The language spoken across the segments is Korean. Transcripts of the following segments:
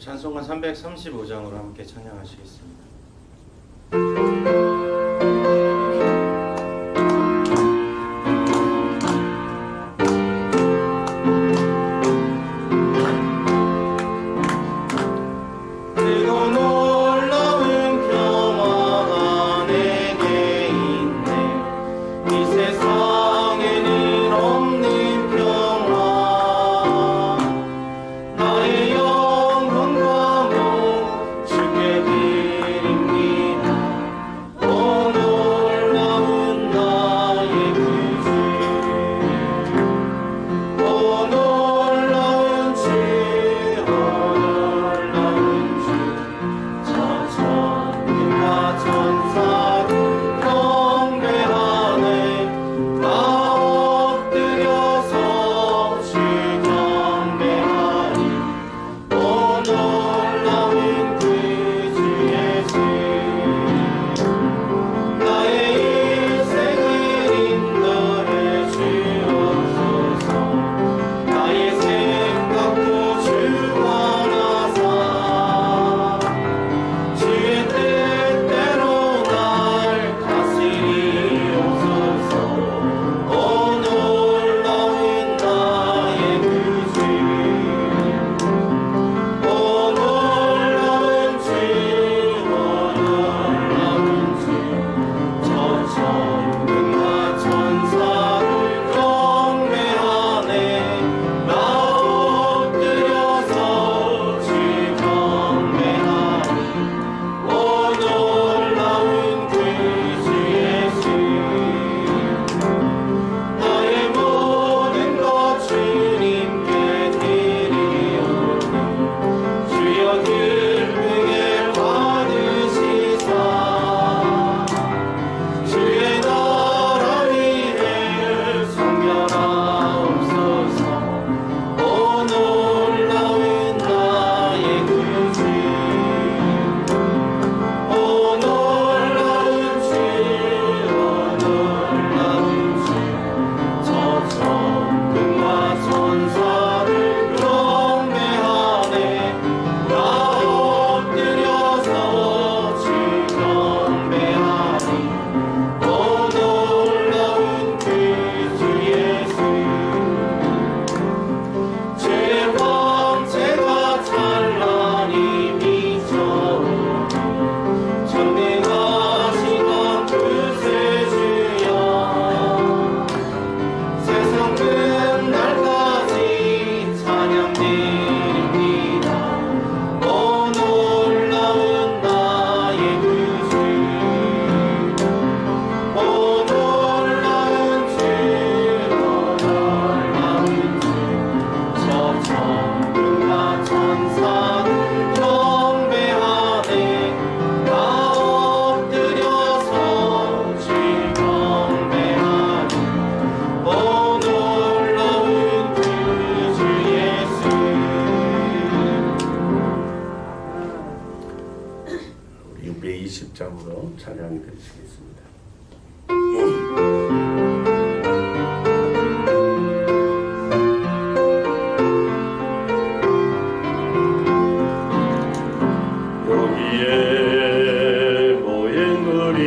찬송가 335장으로 함께 찬양하시겠습니다. 찬양이 되시겠습니다. 여기에 모인 우리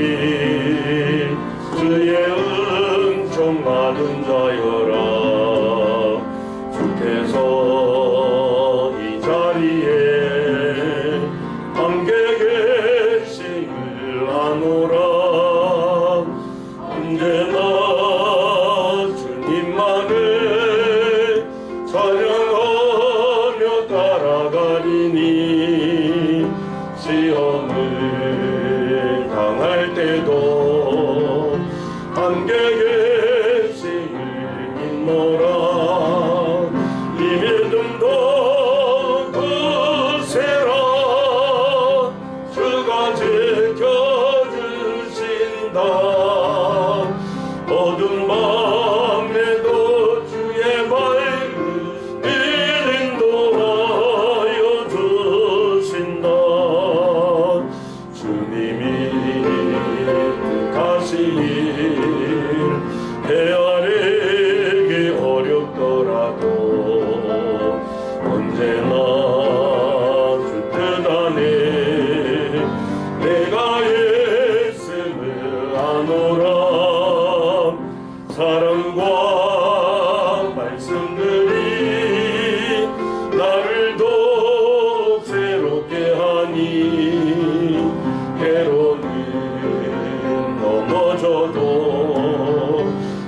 주의 은총 받은 자여라. 주께서 이 자리에 함께 계시길 아노라. 언제나 주님만을 찬양하며 따라가리니 시험을 당할 때도 함께 계시길 믿노라. 이 믿음 사랑과 말씀들이 나를 더욱 새롭게 하니 때로는 넘어져도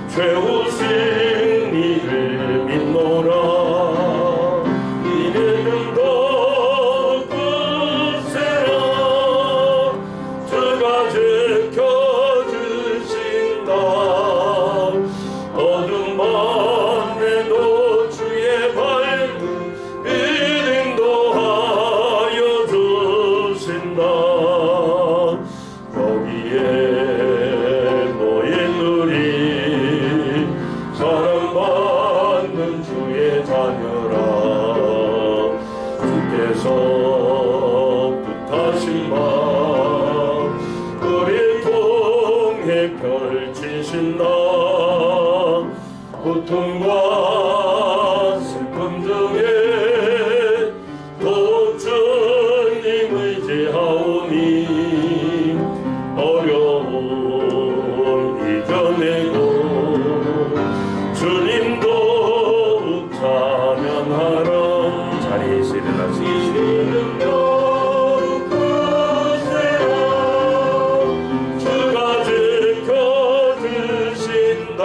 최후 승리를 믿노라. 이제는 더욱 굳세라. 주가 지켜주신다. 어둠 밤에도 주의 밝은 빛 인도하여 주신다. 여기에 모인 우리 사랑받는 주의 자녀라. 주께서 뜻하신 바 우리 통해 펼치신다. 고통과 슬픔 중에 또 주님 의지하오니 어려움 이겨내고 주님 더욱 찬양하라. 자리에서 일어나시겠습니다. 주가 지켜주신다.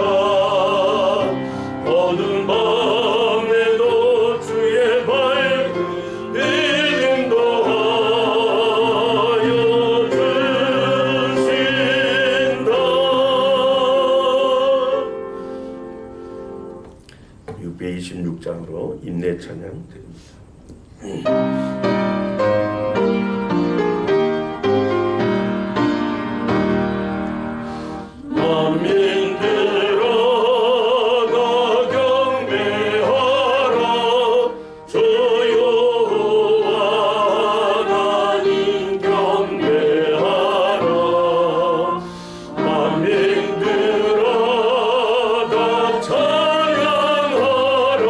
어두운 밤에도 주의 밝은 빛 인도하여 주신다. 626장으로 인내 찬양 드립니다. 만민들아 다 경배하라. 주 여호와 하나님 경배하라. 만민들아 다 찬양하라.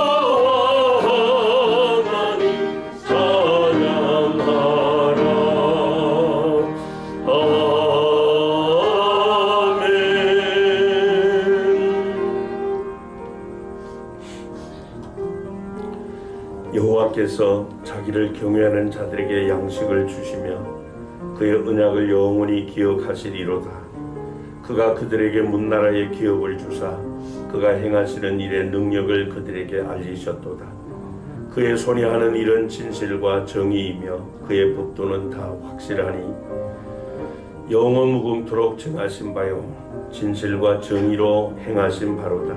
여호와 하나님 찬양하라. 아멘. 여호와께서 자기를 경외하는 자들에게 양식을 주시며 그의 언약을 영원히 기억하시리로다. 그가 그들에게 문나라의 기업을 주사 그가 행하시는 일의 능력을 그들에게 알리셨도다. 그의 손이 하는 일은 진실과 정의이며 그의 법도는 다 확실하니 영원 무궁토록 정하신 바요 진실과 정의로 행하신 바로다.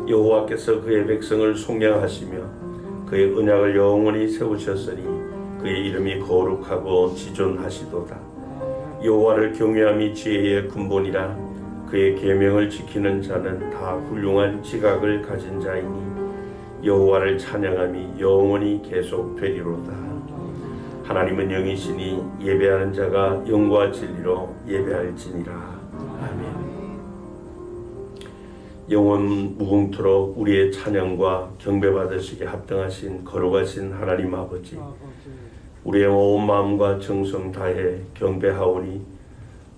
여호와께서 그의 백성을 속량하시며 그의 언약을 영원히 세우셨으니 그의 이름이 거룩하고 지존하시도다. 여호와를 경외함이 지혜의 근본이라. 그의 계명을 지키는 자는 다 훌륭한 지각을 가진 자이니 여호와를 찬양함이 영원히 계속되리로다. 하나님은 영이시니 예배하는 자가 영과 진리로 예배할지니라. 아멘. 영원 무궁토록 우리의 찬양과 경배받으시기에 합당하신 거룩하신 하나님 아버지, 우리의 온 마음과 정성 다해 경배하오니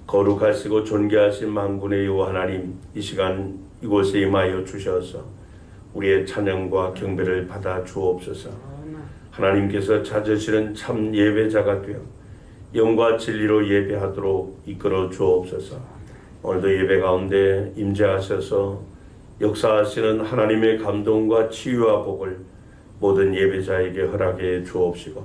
거룩하시고 존귀하신 만군의 여호와 하나님, 이 시간 이곳에 임하여 주셔서 우리의 찬양과 경배를 받아 주옵소서. 하나님께서 찾으시는 참 예배자가 되어 영과 진리로 예배하도록 이끌어 주옵소서. 오늘도 예배 가운데 임재하셔서 역사하시는 하나님의 감동과 치유와 복을 모든 예배자에게 허락해 주옵시고,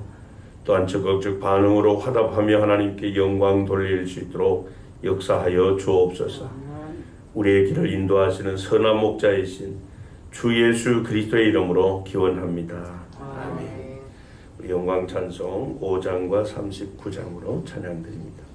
또한 적극적 반응으로 화답하며 하나님께 영광 돌릴 수 있도록 역사하여 주옵소서. 우리의 길을 인도하시는 선한 목자이신 주 예수 그리스도의 이름으로 기원합니다. 아멘. 우리 영광 찬송 5장과 39장으로 찬양드립니다.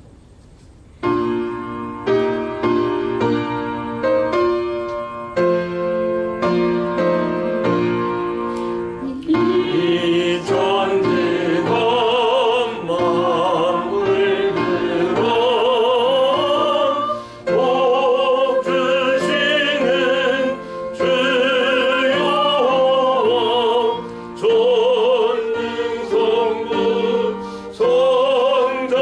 성자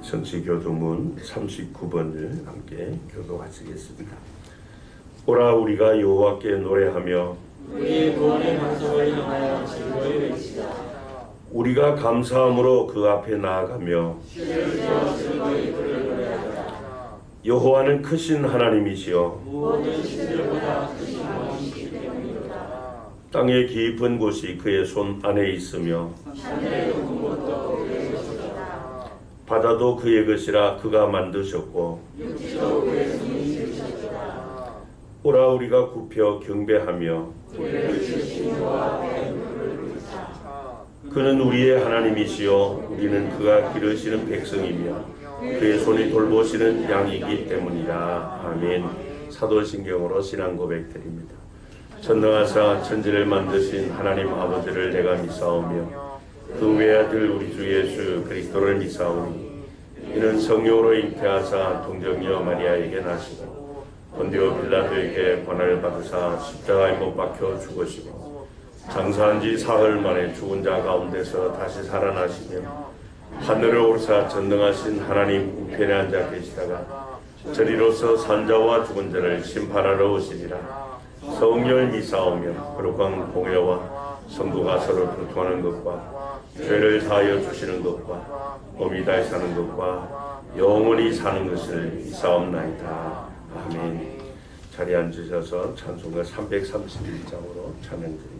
성취교도문 39번을 함께 교도하시겠습니다. 오라 우리가 여호와께 노래하며 우리의 구원의 반석을 향하여 즐거이 외치자. 우리가 감사함으로 그 앞에 나아가며 시를 지어 즐거이 부르노래하자. 여호와는 크신 하나님이시여 모든 신들보다 크신 왕이시기 때문이로다. 땅의 깊은 곳이 그의 손 안에 있으며 하늘의 높은 곳도 그의 것이다. 바다도 그의 것이라 그가 만드셨고 육지도 그의 손이 지으셨다. 오라 우리가 굽혀 경배하며 우리를 지으신 여호와 앞에 무릎을 꿇자. 그는 우리의 하나님이시여 우리는 그가 기르시는 백성이며 그의 손이 돌보시는 양이기 때문이라. 아멘. 사도신경으로 신앙 고백드립니다. 전능하사 천지를 만드신 하나님 아버지를 내가 믿사오며 그 외아들 우리 주 예수 그리스도를 믿사오니 이는 성령으로 잉태하사 동정녀 마리아에게 나시고 본디오 빌라도에게 고난을 받으사 십자가에 못 박혀 죽으시고 장사한 지 사흘 만에 죽은 자 가운데서 다시 살아나시며 하늘에 오르사 전능하신 하나님 우편에 앉아 계시다가 저리로서 산자와 죽은 자를 심판하러 오시리라. 성령을 믿사오며 거룩한 공회와 성도가 서로 교통하는 것과 죄를 사하여 주시는 것과 몸이 다시 사는 것과 영원히 사는 것을 믿사옵나이다. 아멘. 자리에 앉으셔서 찬송가 331장으로 찬양드립니다.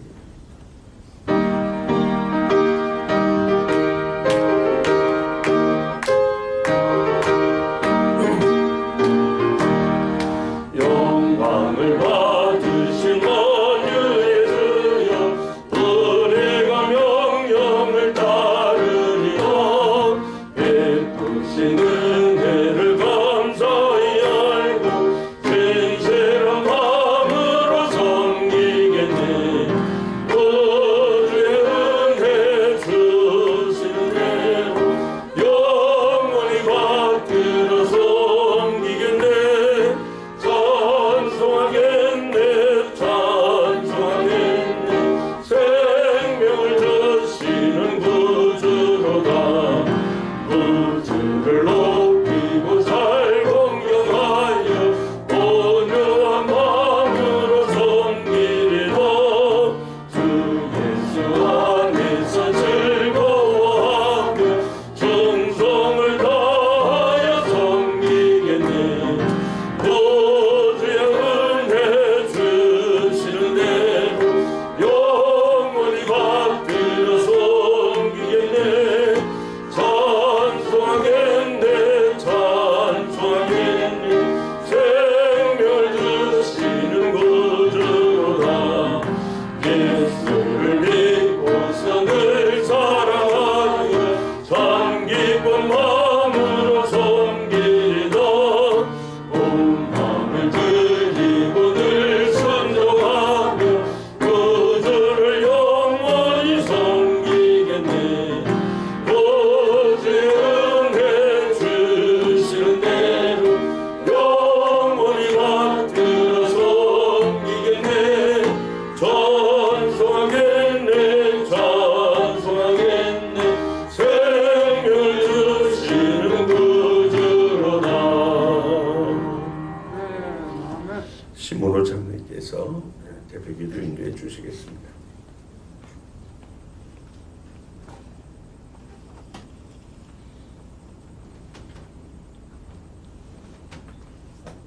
신문호 장로님께서 대표기도 인도해 주시겠습니다.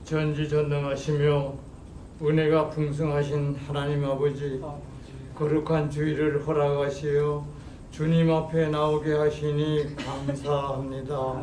전지전능하시며 은혜가 풍성하신 하나님 아버지, 거룩한 주일을 허락하시어 주님 앞에 나오게 하시니 감사합니다.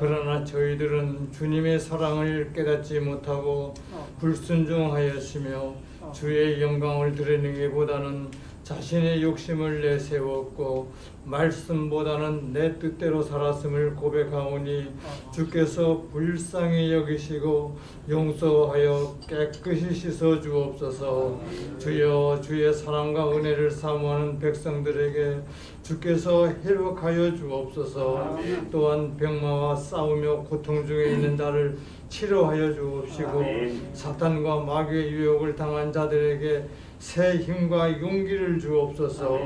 그러나 저희들은 주님의 사랑을 깨닫지 못하고 불순종하였으며 주의 영광을 드러내기보다는 자신의 욕심을 내세웠고 말씀보다는 내 뜻대로 살았음을 고백하오니 주께서 불쌍히 여기시고 용서하여 깨끗이 씻어 주옵소서. 주여, 주의 사랑과 은혜를 사모하는 백성들에게 주께서 회복하여 주옵소서. 또한 병마와 싸우며 고통 중에 있는 자를 치료하여 주옵시고 사탄과 마귀의 유혹을 당한 자들에게 새 힘과 용기를 주옵소서.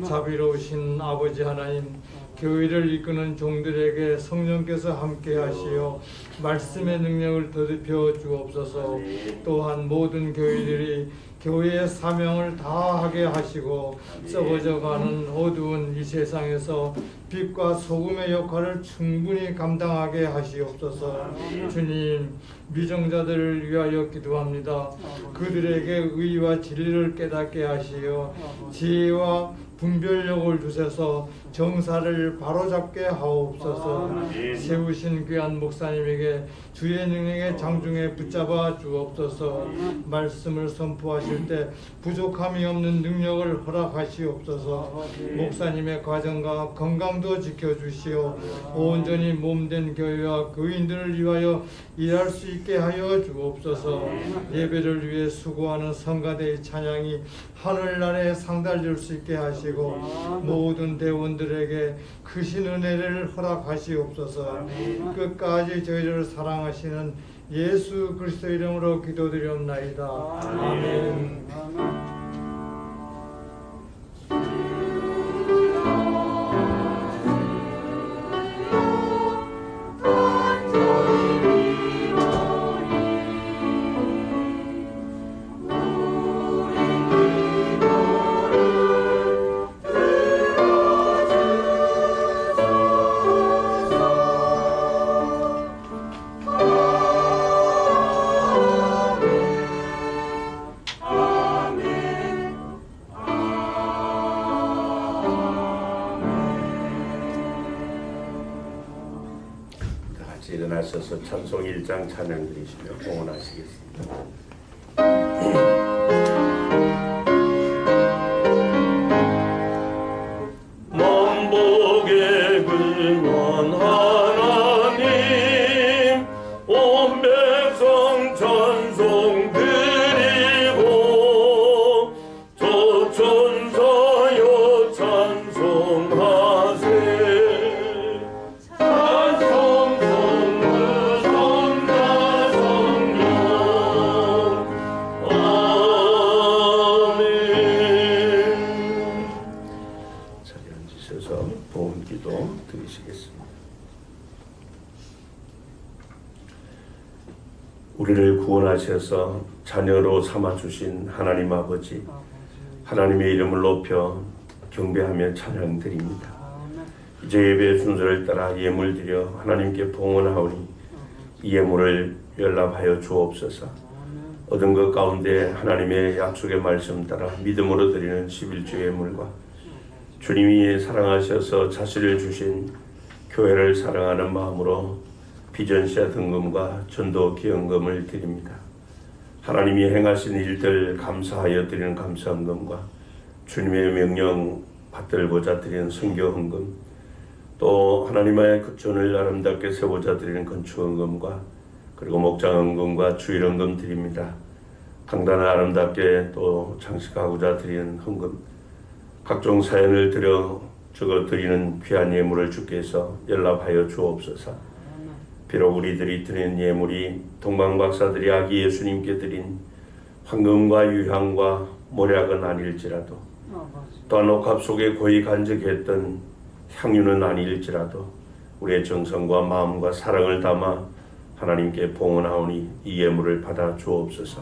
자비로우신 아버지 하나님, 교회를 이끄는 종들에게 성령께서 함께 하시어 말씀의 능력을 더듬혀 주옵소서. 또한 모든 교회들이 교회의 사명을 다하게 하시고 썩어져가는 어두운 이 세상에서 빛과 소금의 역할을 충분히 감당하게 하시옵소서. 주님, 미정자들을 위하여 기도합니다. 그들에게 의와 진리를 깨닫게 하시어 지혜와 분별력을 주셔서 정사를 바로잡게 하옵소서. 세우신 귀한 목사님에게 주의 능력에 장중에 붙잡아 주옵소서. 말씀을 선포하실 때 부족함이 없는 능력을 허락하시옵소서. 목사님의 가정과 건강도 지켜주시어 온전히 몸된 교회와 교인들을 위하여 일할 수 있게 하여 주옵소서. 예배를 위해 수고하는 성가대의 찬양이 하늘나라에 상달될 수 있게 하시고 모든 대원들에게 크신 은혜를 허락하시옵소서. 끝까지 저희를 사랑하시는 예수 그리스도 이름으로 기도드리옵나이다. 아멘. 일어나셔서 찬송 1장 찬양 드리시며 봉헌하시겠습니다. 만복의 근원 하나님 온 백성 찬송 드리고 저 천사여 찬송하세. 봉헌기도 드리시겠습니다. 우리를 구원하셔서 자녀로 삼아주신 하나님 아버지, 하나님의 이름을 높여 경배하며 찬양드립니다. 이제 예배의 순서를 따라 예물 드려 하나님께 봉헌하오니 이 예물을 연락하여 주옵소서. 얻은 것 가운데 하나님의 약속의 말씀 따라 믿음으로 드리는 11조 예물과 주님이 사랑하셔서 자신을 주신 교회를 사랑하는 마음으로 비전시아 등금과 전도 기원금을 드립니다. 하나님이 행하신 일들 감사하여 드리는 감사헌금과 주님의 명령 받들고자 드리는 선교헌금, 또 하나님의 구촌을 아름답게 세우고자 드리는 건축헌금과 그리고 목장헌금과 주일헌금 드립니다. 강단을 아름답게 또 장식하고자 드리는 헌금, 각종 사연을 드려 적어 드리는 귀한 예물을 주께서 연락하여 주옵소서. 비록 우리들이 드리는 예물이 동방 박사들이 아기 예수님께 드린 황금과 유향과 모략은 아닐지라도, 또한 옥합 속에 고이 간직했던 향유는 아닐지라도 우리의 정성과 마음과 사랑을 담아 하나님께 봉헌하오니 이 예물을 받아 주옵소서.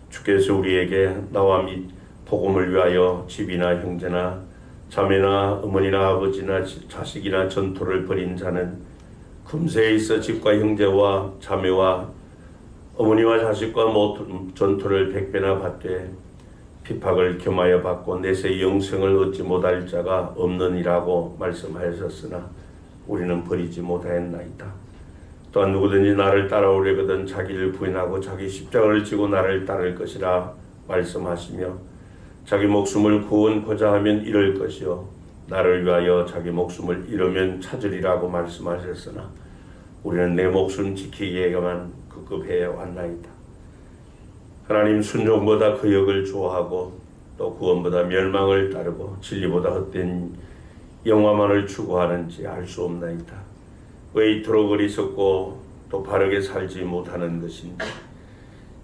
주께서 우리에게 나와 및 복음을 위하여 집이나 형제나 자매나 어머니나 아버지나 자식이나 전토를 벌인 자는 금세에 있어 집과 형제와 자매와 어머니와 자식과 모든 전토를 100배나 받되 핍박을 겸하여 받고 내세 영생을 얻지 못할 자가 없느니라고 말씀하셨으나 우리는 버리지 못하였나이다. 또한 누구든지 나를 따라오려거든 자기를 부인하고 자기 십자가를 지고 나를 따를 것이라 말씀하시며 자기 목숨을 구원코자 하면 잃을 것이요 나를 위하여 자기 목숨을 잃으면 찾으리라고 말씀하셨으나 우리는 내 목숨 지키기에만 급급해 왔나이다. 하나님, 순종보다 그 역을 좋아하고 또 구원보다 멸망을 따르고 진리보다 헛된 영화만을 추구하는지 알 수 없나이다. 왜 이토록 어리석고 또 바르게 살지 못하는 것인지,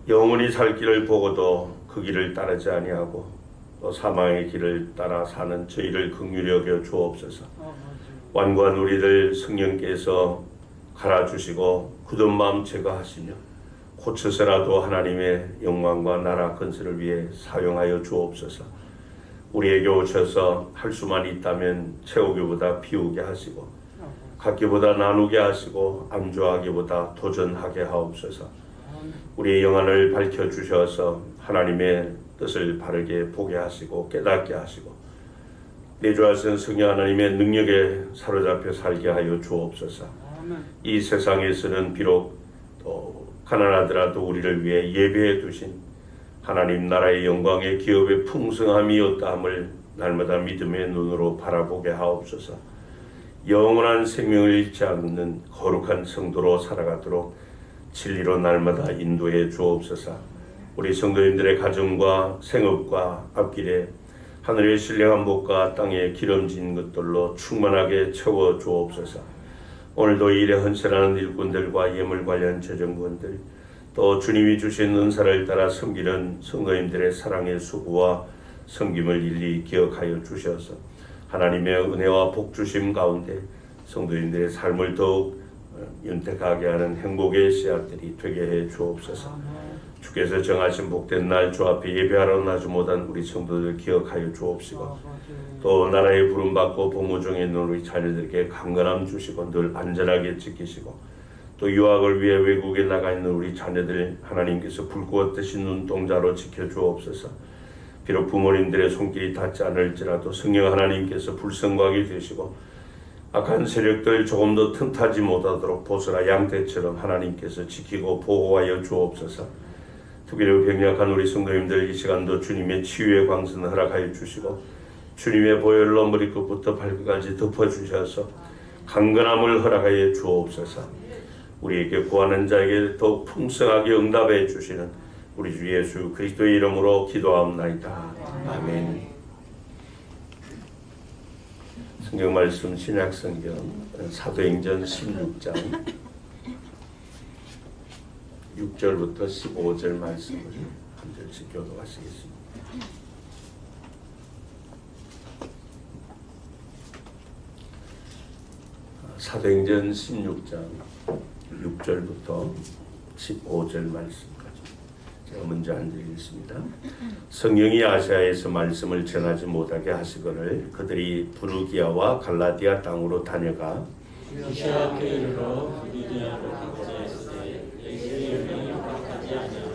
영원히 살 길을 보고도 그 길을 따르지 아니하고 또 사망의 길을 따라 사는 저희를 긍휼히 여겨 주옵소서. 완고한 우리들 성령께서 갈아주시고 굳은 마음 제거하시며 고쳐서라도 하나님의 영광과 나라 건설을 위해 사용하여 주옵소서. 우리에게 오셔서 할 수만 있다면 채우기보다 비우게 하시고 갖기보다 나누게 하시고 안주하기보다 도전하게 하옵소서. 우리의 영안을 밝혀주셔서 하나님의 뜻을 바르게 보게 하시고 깨닫게 하시고 내주하신 성령 하나님의 능력에 사로잡혀 살게 하여 주옵소서. 이 세상에서는 비록 가난하더라도 우리를 위해 예배해 두신 하나님 나라의 영광의 기업의 풍성함이었다 함을 날마다 믿음의 눈으로 바라보게 하옵소서. 영원한 생명을 잃지 않는 거룩한 성도로 살아가도록 진리로 날마다 인도해 주옵소서. 우리 성도님들의 가정과 생업과 앞길에 하늘의 신령한 복과 땅의 기름진 것들로 충만하게 채워 주옵소서. 오늘도 일에 헌신하는 일꾼들과 예물 관련 재정군들 또 주님이 주신 은사를 따라 섬기는 성도님들의 사랑의 수고와 섬김을 일일이 기억하여 주셔서 하나님의 은혜와 복주심 가운데 성도님들의 삶을 더욱 윤택하게 하는 행복의 씨앗들이 되게 해 주옵소서. 주께서 정하신 복된 날 주 앞에 예배하러 나지 못한 우리 성도들 기억하여 주옵시고 또 나라의 부름받고 복무 중에 있는 우리 자녀들에게 강건함 주시고 늘 안전하게 지키시고 또 유학을 위해 외국에 나가 있는 우리 자녀들 하나님께서 불꽃 드신 눈동자로 지켜주옵소서. 비록 부모님들의 손길이 닿지 않을지라도 성령 하나님께서 불성과하게 되시고 악한 세력들 조금 더 틈타지 못하도록 보스라 양떼처럼 하나님께서 지키고 보호하여 주옵소서. 특별히 병약한 우리 성도님들 이 시간도 주님의 치유의 광선을 허락하여 주시고 주님의 보혈로 머리끝부터 발끝까지 덮어주셔서 강건함을 허락하여 주옵소서. 우리에게 구하는 자에게 더욱 풍성하게 응답해 주시는 우리 주 예수 그리스도의 이름으로 기도하옵나이다. 아멘. 성경 말씀 신약성경 사도행전 16장 6절부터 15절 말씀을 한 절씩 교독하시겠습니다. 사도행전 16장 6절부터 15절 말씀까지 제가 먼저 한 절 읽겠습니다. 성령이 아시아에서 말씀을 전하지 못하게 하시거늘 그들이 부르기아와 갈라디아 땅으로 다녀가 루시아 앞에 이르러 부르기아로 가까이하시되 예수의 영이 허락하지 아니하니라.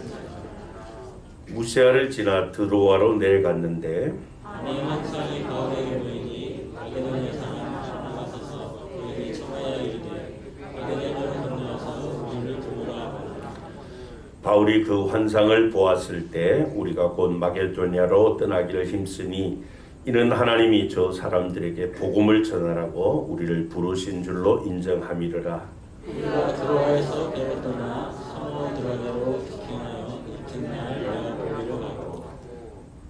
무시아를 지나 드로아로 내려갔는데 아니 환상이 가운데 보이니 마게도냐 사람 나가서서 그에게 청하여 이르되 마게도냐로 건너와서 우리를 도우라 하거늘. 바울이 그 환상을 보았을 때 우리가 곧 마게도냐로 떠나기를 힘쓰니 이는 하나님이 저 사람들에게 복음을 전하라고 우리를 부르신 줄로 인정함이르라. 우리가 드로아에서 배를 떠나 사모드라게로 직행하여 이튿날 내가보리로 가고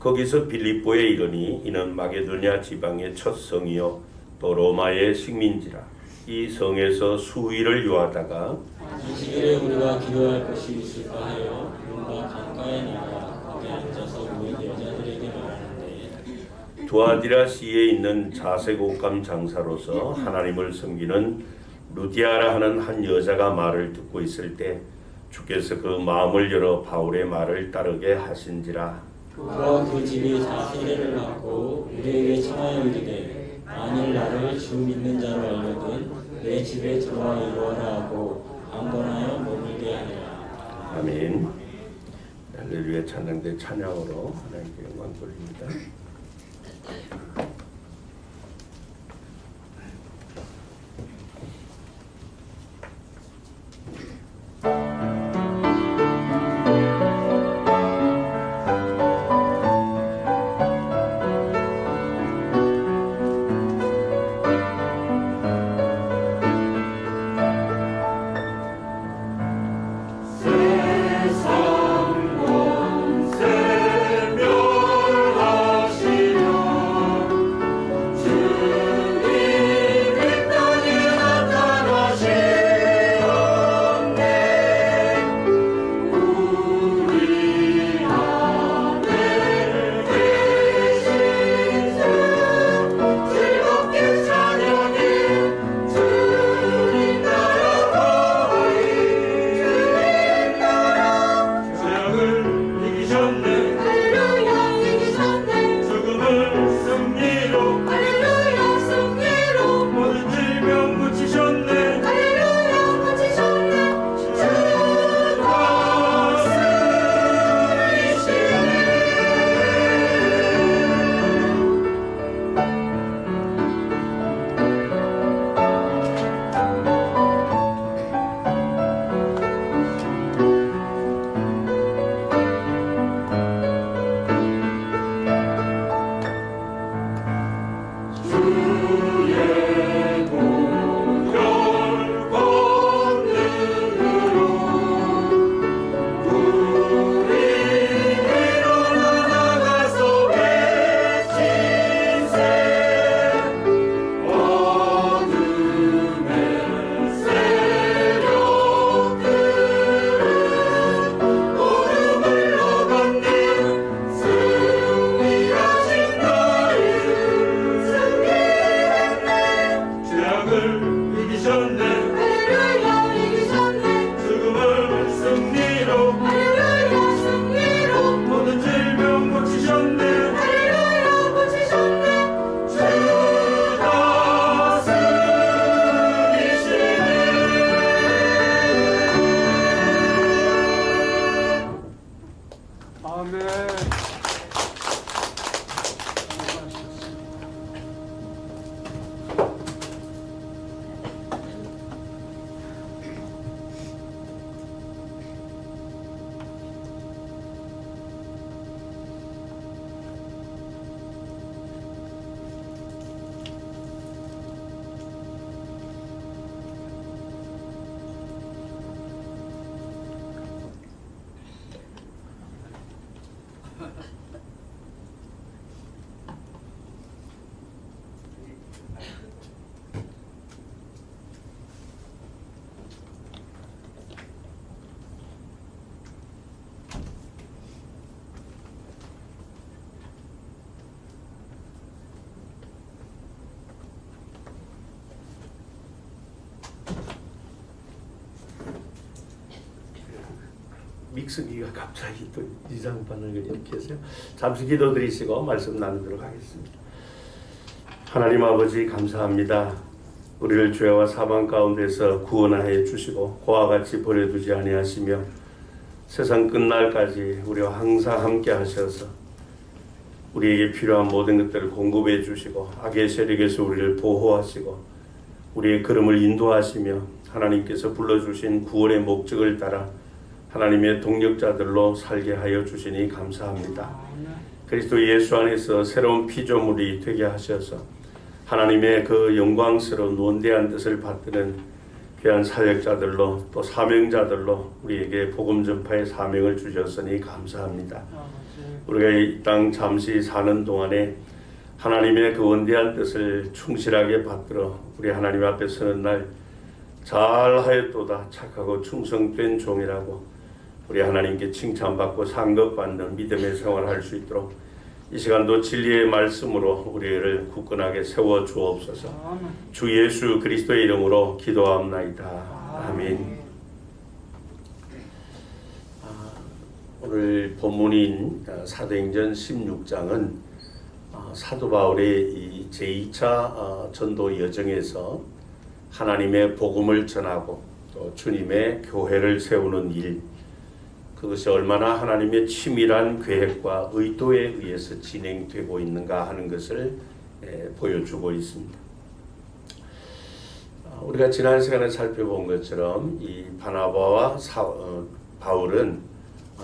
거기서 빌립보에 이르니 이는 마게도냐 지방의 첫 성이요 또 로마의 식민지라. 이 성에서 수일을 유하다가 안식일에 우리가 기도할 곳이 있을까 하여 문과 강가에 나가 거기 앉아서 모인 여자들에게 말하는데 두아디라시에 있는 자색 옷감 장사로서 하나님을 섬기는 루디아라 하는 한 여자가 말을 듣고 있을 때 주께서 그 마음을 열어 바울의 말을 따르게 하신지라. 그와 그 집이 다 세례를 받고 우리에게 청하여 이르되 만일 나를 주 믿는 자로 알거든 내 집에 들어와 이루어라 하고 강권하여 머물게 하니라. 아멘. 할렐루야. 찬양대 찬양으로 하나님께 영광 돌립니다. 세상 권세 멸하시며 믹스기가 갑자기 또 이상 반응을 일으켜서요. 잠시 기도드리시고 말씀 나누도록 하겠습니다. 하나님 아버지 감사합니다. 우리를 죄와 사망 가운데서 구원하여 주시고 그와 같이 버려두지 아니하시며 세상 끝날까지 우리와 항상 함께 하셔서 우리에게 필요한 모든 것들을 공급해 주시고 악의 세력에서 우리를 보호하시고 우리의 걸음을 인도하시며 하나님께서 불러주신 구원의 목적을 따라 하나님의 동력자들로 살게 하여 주시니 감사합니다. 그리스도 예수 안에서 새로운 피조물이 되게 하셔서 하나님의 그 영광스러운 원대한 뜻을 받드는 귀한 사역자들로 또 사명자들로 우리에게 복음 전파의 사명을 주셨으니 감사합니다. 우리가 이 땅 잠시 사는 동안에 하나님의 그 원대한 뜻을 충실하게 받들어 우리 하나님 앞에 서는 날 잘하였도다 착하고 충성된 종이라고 우리 하나님께 칭찬받고 상급받는 믿음의 생활을 할 수 있도록 이 시간도 진리의 말씀으로 우리를 굳건하게 세워 주옵소서. 주 예수 그리스도의 이름으로 기도합나이다. 아멘. 오늘 본문인 사도행전 16장은 사도 바울의 이 제2차 전도 여정에서 하나님의 복음을 전하고 또 주님의 교회를 세우는 일, 그것이 얼마나 하나님의 치밀한 계획과 의도에 의해서 진행되고 있는가 하는 것을 보여주고 있습니다. 우리가 지난 시간에 살펴본 것처럼 이 바나바와 바울은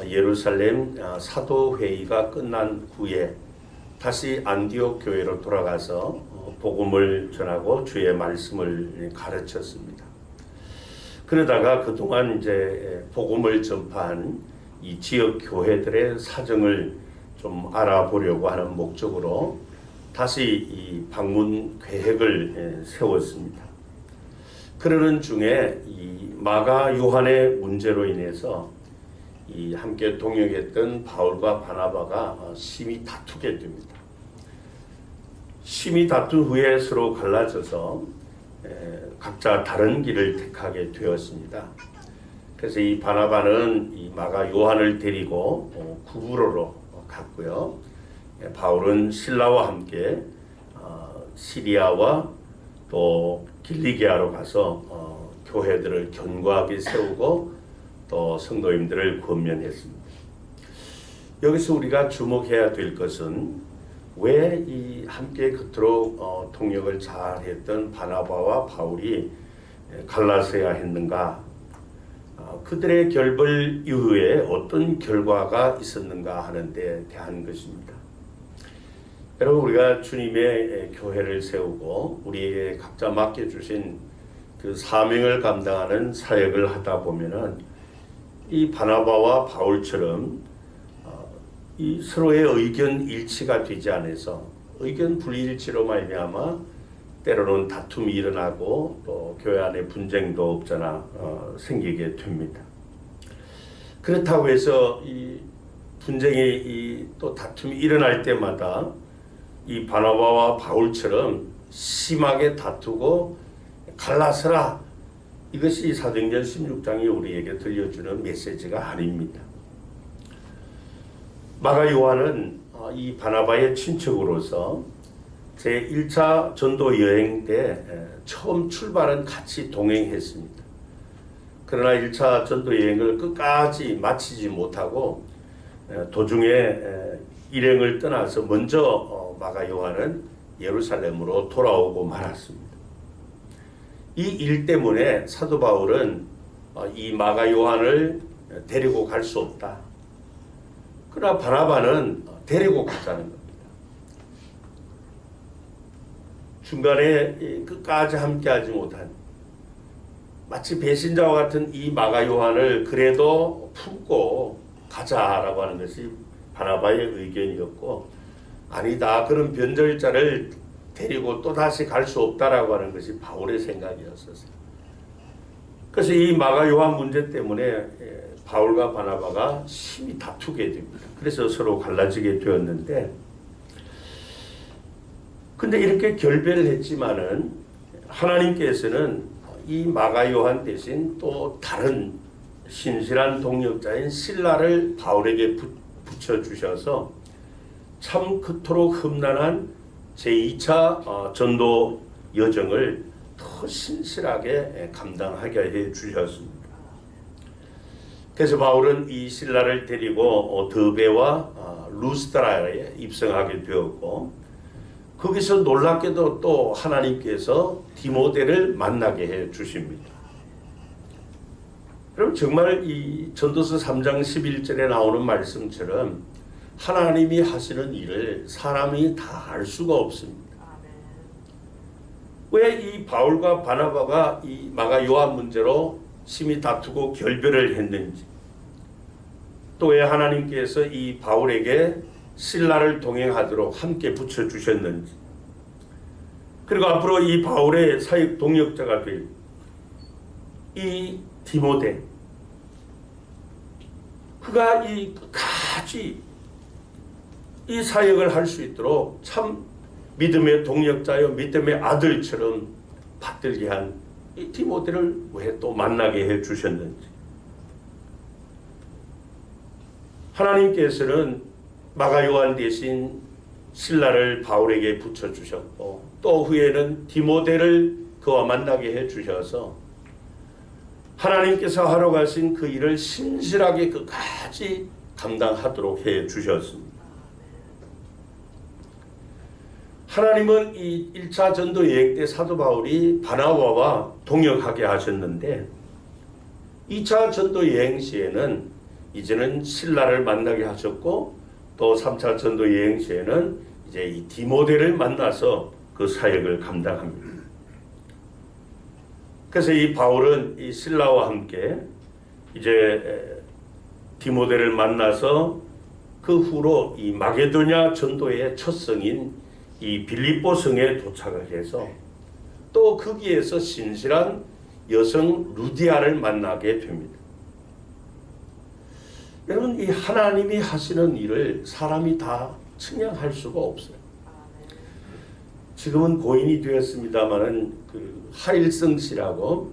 예루살렘 사도회의가 끝난 후에 다시 안디옥 교회로 돌아가서 복음을 전하고 주의 말씀을 가르쳤습니다. 그러다가 그동안 이제 복음을 전파한 이 지역 교회들의 사정을 좀 알아보려고 하는 목적으로 다시 이 방문 계획을 세웠습니다. 그러는 중에 이 마가 요한의 문제로 인해서 이 함께 동역했던 바울과 바나바가 심히 다투게 됩니다. 심히 다툰 후에 서로 갈라져서 각자 다른 길을 택하게 되었습니다. 그래서 이 바나바는 이 마가 요한을 데리고 구브로로 갔고요. 바울은 실라와 함께 시리아와 또 길리기아로 가서 교회들을 견고하게 세우고 또 성도님들을 권면했습니다. 여기서 우리가 주목해야 될 것은 왜 이 함께 그토록 통역을 잘했던 바나바와 바울이 갈라서야 했는가? 그들의 결별 이후에 어떤 결과가 있었는가 하는 데 대한 것입니다. 여러분, 우리가 주님의 교회를 세우고 우리에게 각자 맡겨주신 그 사명을 감당하는 사역을 하다 보면은 이 바나바와 바울처럼 이 서로의 의견 일치가 되지 않아서 의견 불일치로 말미암아 때로는 다툼이 일어나고 또 교회 안에 분쟁도 없잖아 생기게 됩니다. 그렇다고 해서 이 분쟁이 또 다툼이 일어날 때마다 이 바나바와 바울처럼 심하게 다투고 갈라서라, 이것이 사도행전 16장이 우리에게 들려주는 메시지가 아닙니다. 마가 요한은 이 바나바의 친척으로서 제1차 전도 여행 때 처음 출발은 같이 동행했습니다. 그러나 1차 전도 여행을 끝까지 마치지 못하고 도중에 일행을 떠나서 먼저 마가 요한은 예루살렘으로 돌아오고 말았습니다. 이 일 때문에 사도 바울은 이 마가 요한을 데리고 갈 수 없다. 그러나 바나바는 데리고 가자는 겁니다. 중간에 끝까지 함께하지 못한 마치 배신자와 같은 이 마가 요한을 그래도 품고 가자라고 하는 것이 바나바의 의견이었고, 아니다, 그런 변절자를 데리고 또다시 갈 수 없다라고 하는 것이 바울의 생각이었어요. 그래서 이 마가 요한 문제 때문에 바울과 바나바가 심히 다투게 됩니다. 그래서 서로 갈라지게 되었는데, 근데 이렇게 결별을 했지만은 하나님께서는 이 마가 요한 대신 또 다른 신실한 동역자인 실라를 바울에게 붙여주셔서 참 그토록 흠난한 제2차 전도 여정을 더 신실하게 감당하게 해 주셨습니다. 그래서 바울은 이 실라를 데리고 더베와 루스드라에 입성하게 되었고, 거기서 놀랍게도 또 하나님께서 디모데를 만나게 해 주십니다. 그럼 정말 이 전도서 3장 11절에 나오는 말씀처럼 하나님이 하시는 일을 사람이 다 알 수가 없습니다. 왜 이 바울과 바나바가 이 마가 요한 문제로 심히 다투고 결별을 했는지, 또 왜 하나님께서 이 바울에게 실라를 동행하도록 함께 붙여주셨는지, 그리고 앞으로 이 바울의 사역 동역자가 될 이 디모데, 그가 이 끝까지 이 사역을 할 수 있도록 참 믿음의 동역자여 믿음의 아들처럼 받들게 한 이 디모데를 왜 또 만나게 해 주셨는지, 하나님께서는 마가 요한 대신 실라를 바울에게 붙여주셨고, 또 후에는 디모데를 그와 만나게 해 주셔서 하나님께서 하러 가신 그 일을 신실하게 끝까지 감당하도록 해 주셨습니다. 하나님은 이 1차 전도 여행 때 사도 바울이 바나바와 동역하게 하셨는데, 2차 전도 여행 시에는 이제는 실라를 만나게 하셨고, 또 3차 전도 여행 시에는 이제 이 디모데를 만나서 그 사역을 감당합니다. 그래서 이 바울은 이 실라와 함께 이제 디모데를 만나서 그 후로 이 마게도냐 전도의 첫 성인 이 빌립보 성에 도착을 해서 또 거기에서 신실한 여성 루디아를 만나게 됩니다. 여러분, 이 하나님이 하시는 일을 사람이 다 측량할 수가 없어요. 지금은 고인이 되었습니다만은 그 하일성 씨라고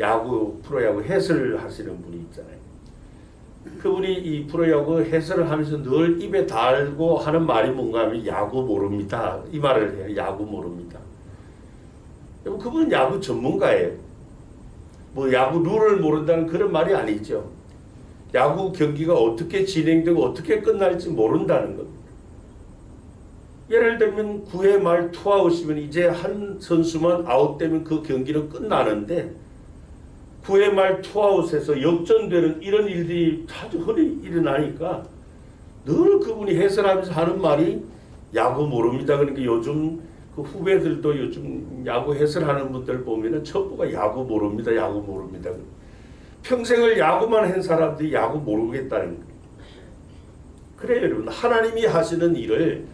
야구 프로야구 해설을 하시는 분이 있잖아요. 그분이 이 프로야구 해설을 하면서 늘 입에 달고 하는 말이 뭔가 하면 야구 모릅니다, 이 말을 해요. 야구 모릅니다. 그분은 야구 전문가예요. 뭐 야구 룰을 모른다는 그런 말이 아니죠. 야구 경기가 어떻게 진행되고 어떻게 끝날지 모른다는 겁니다. 예를 들면 9회 말 투아웃이면 이제 한 선수만 아웃되면 그 경기는 끝나는데, 9회 말 투아웃에서 역전되는 이런 일들이 자주 흔히 일어나니까 늘 그분이 해설하면서 하는 말이 야구 모릅니다. 그러니까 요즘 그 후배들도 요즘 야구 해설하는 분들 보면은 전부가 야구 모릅니다, 야구 모릅니다. 평생을 야구만 한 사람들이 야구 모르겠다는 거예요. 그래요, 여러분. 하나님이 하시는 일을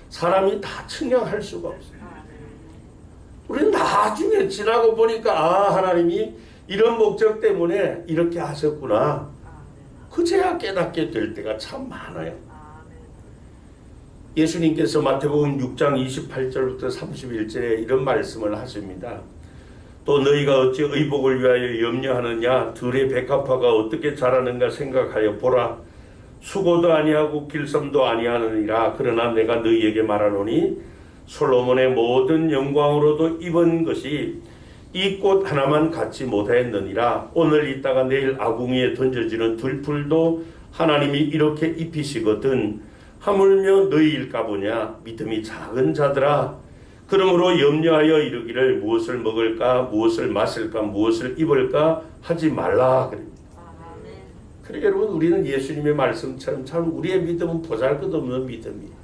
사람이 다 측량할 수가 없어요. 우리는 나중에 지나고 보니까 아, 하나님이 이런 목적 때문에 이렇게 하셨구나, 그제야 깨닫게 될 때가 참 많아요. 예수님께서 마태복음 6장 28절부터 31절에 이런 말씀을 하십니다. 또 너희가 어찌 의복을 위하여 염려하느냐, 들의 백합화가 어떻게 자라는가 생각하여 보라. 수고도 아니하고 길섬도 아니하느니라. 그러나 내가 너희에게 말하노니 솔로몬의 모든 영광으로도 입은 것이 이 꽃 하나만 갖지 못하였느니라. 오늘 있다가 내일 아궁이에 던져지는 들풀도 하나님이 이렇게 입히시거든. 하물며 너희일까 보냐. 믿음이 작은 자들아. 그러므로 염려하여 이르기를 무엇을 먹을까, 무엇을 마실까, 무엇을 입을까 하지 말라. 그럽니다. 그러니까 여러분, 우리는 예수님의 말씀처럼 참 우리의 믿음은 보잘것없는 믿음이에요.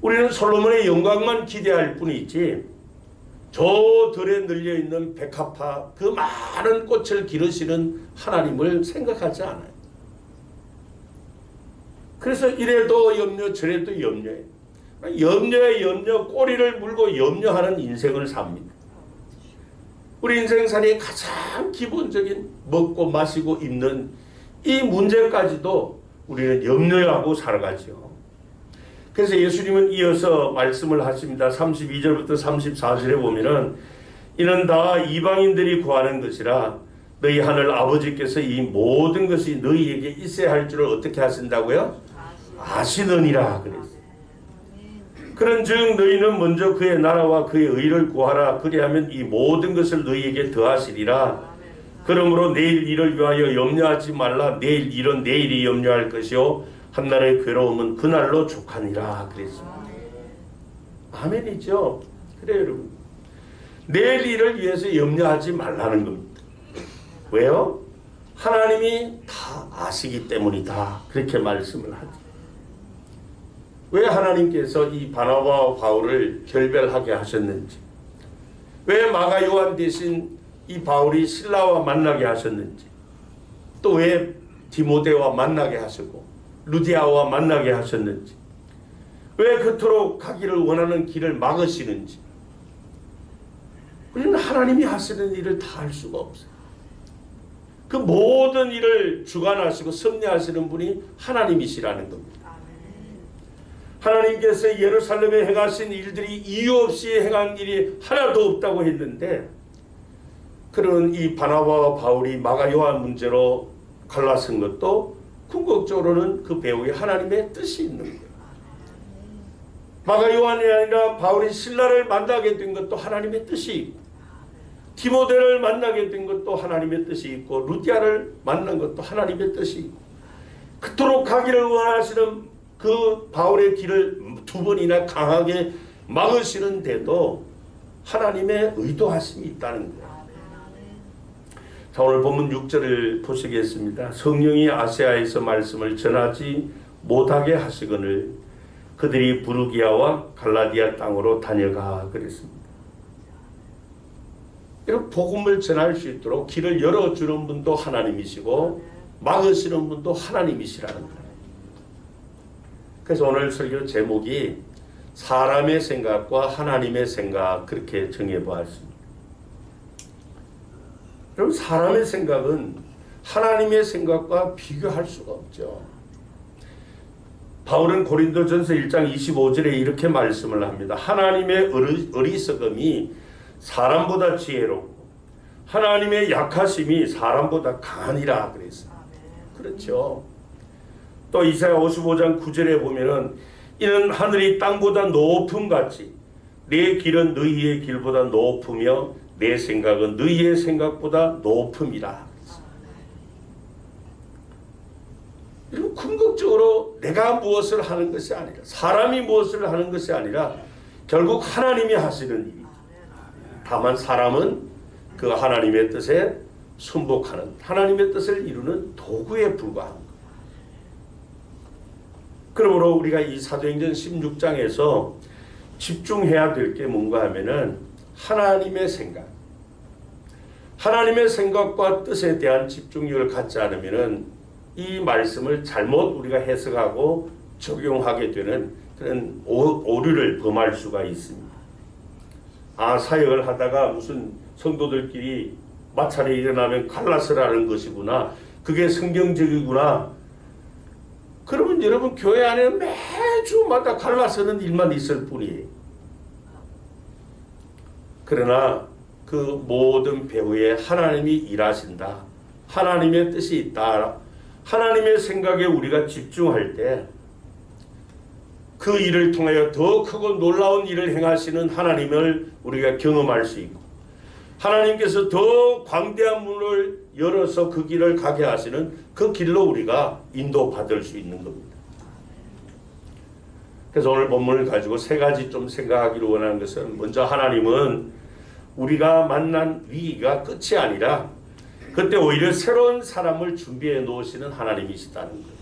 우리는 솔로몬의 영광만 기대할 뿐이지 저 들에 늘려있는 백합화 그 많은 꽃을 기르시는 하나님을 생각하지 않아요. 그래서 이래도 염려 저래도 염려해요. 염려에 염려, 꼬리를 물고 염려하는 인생을 삽니다. 우리 인생살이의 가장 기본적인 먹고 마시고 입는 이 문제까지도 우리는 염려하고 살아가죠. 그래서 예수님은 이어서 말씀을 하십니다. 32절부터 34절에 보면은 이는 다 이방인들이 구하는 것이라 너희 하늘 아버지께서 이 모든 것이 너희에게 있어야 할 줄을 어떻게 하신다고요? 아시느니라 그랬어요. 그런즉 너희는 먼저 그의 나라와 그의 의를 구하라. 그리하면 이 모든 것을 너희에게 더하시리라. 그러므로 내일 일을 위하여 염려하지 말라. 내일 일은 내일이 염려할 것이요 한날의 괴로움은 그날로 족하니라 그랬습니다. 아멘이죠. 그래요 여러분. 내일 일을 위해서 염려하지 말라는 겁니다. 왜요? 하나님이 다 아시기 때문이다. 그렇게 말씀을 하죠. 왜 하나님께서 이 바나바와 바울을 결별하게 하셨는지, 왜 마가 요한 대신 이 바울이 실라와 만나게 하셨는지, 또 왜 디모데와 만나게 하셨고 루디아와 만나게 하셨는지, 왜 그토록 가기를 원하는 길을 막으시는지, 우리는 하나님이 하시는 일을 다 할 수가 없어요. 그 모든 일을 주관하시고 섭리하시는 분이 하나님이시라는 겁니다. 하나님께서 예루살렘에 행하신 일들이 이유 없이 행한 일이 하나도 없다고 했는데, 그런 이 바나바와 바울이 마가 요한 문제로 갈라선 것도 궁극적으로는 그 배후에 하나님의 뜻이 있는 거예요. 마가 요한이 아니라 바울이 실라를 만나게 된 것도 하나님의 뜻이 있고, 디모데를 만나게 된 것도 하나님의 뜻이 있고, 루디아를 만난 것도 하나님의 뜻이 있고, 그토록 가기를 원하시는 그 바울의 길을 두 번이나 강하게 막으시는데도 하나님의 의도하심이 있다는 거예요. 자, 오늘 본문 6절을 보시겠습니다. 성령이 아시아에서 말씀을 전하지 못하게 하시거늘 그들이 부르기아와 갈라디아 땅으로 다녀가 그랬습니다. 이런 복음을 전할 수 있도록 길을 열어주는 분도 하나님이시고 막으시는 분도 하나님이시라는 거예요. 그래서 오늘 설교 제목이 사람의 생각과 하나님의 생각, 그렇게 정해보았습니다. 여러분, 사람의 생각은 하나님의 생각과 비교할 수가 없죠. 바울은 고린도전서 1장 25절에 이렇게 말씀을 합니다. 하나님의 어리석음이 사람보다 지혜롭고 하나님의 약하심이 사람보다 강하니라 그랬어요. 그렇죠. 또 이사야 55장 9절에 보면은 이는 하늘이 땅보다 높음 같이 내 길은 너희의 길보다 높으며 내 생각은 너희의 생각보다 높음이라. 그리고 궁극적으로 내가 무엇을 하는 것이 아니라, 사람이 무엇을 하는 것이 아니라 결국 하나님이 하시는 일이죠. 다만 사람은 그 하나님의 뜻에 순복하는, 하나님의 뜻을 이루는 도구에 불과한 것. 그러므로 우리가 이 사도행전 16장에서 집중해야 될 게 뭔가 하면은 하나님의 생각, 하나님의 생각과 뜻에 대한 집중력을 갖지 않으면은 이 말씀을 잘못 우리가 해석하고 적용하게 되는 그런 오류를 범할 수가 있습니다. 아, 사역을 하다가 무슨 성도들끼리 마찰이 일어나면 갈라서라는 것이구나, 그게 성경적이구나. 그러면 여러분 교회 안에 매주마다 갈라서는 일만 있을 뿐이에요. 그러나 그 모든 배후에 하나님이 일하신다, 하나님의 뜻이 있다, 하나님의 생각에 우리가 집중할 때 그 일을 통하여 더 크고 놀라운 일을 행하시는 하나님을 우리가 경험할 수 있고, 하나님께서 더 광대한 문을 열어서 그 길을 가게 하시는 그 길로 우리가 인도받을 수 있는 겁니다. 그래서 오늘 본문을 가지고 세 가지 좀 생각하기를 원하는 것은, 먼저 하나님은 우리가 만난 위기가 끝이 아니라 그때 오히려 새로운 사람을 준비해 놓으시는 하나님이시다는 거예요.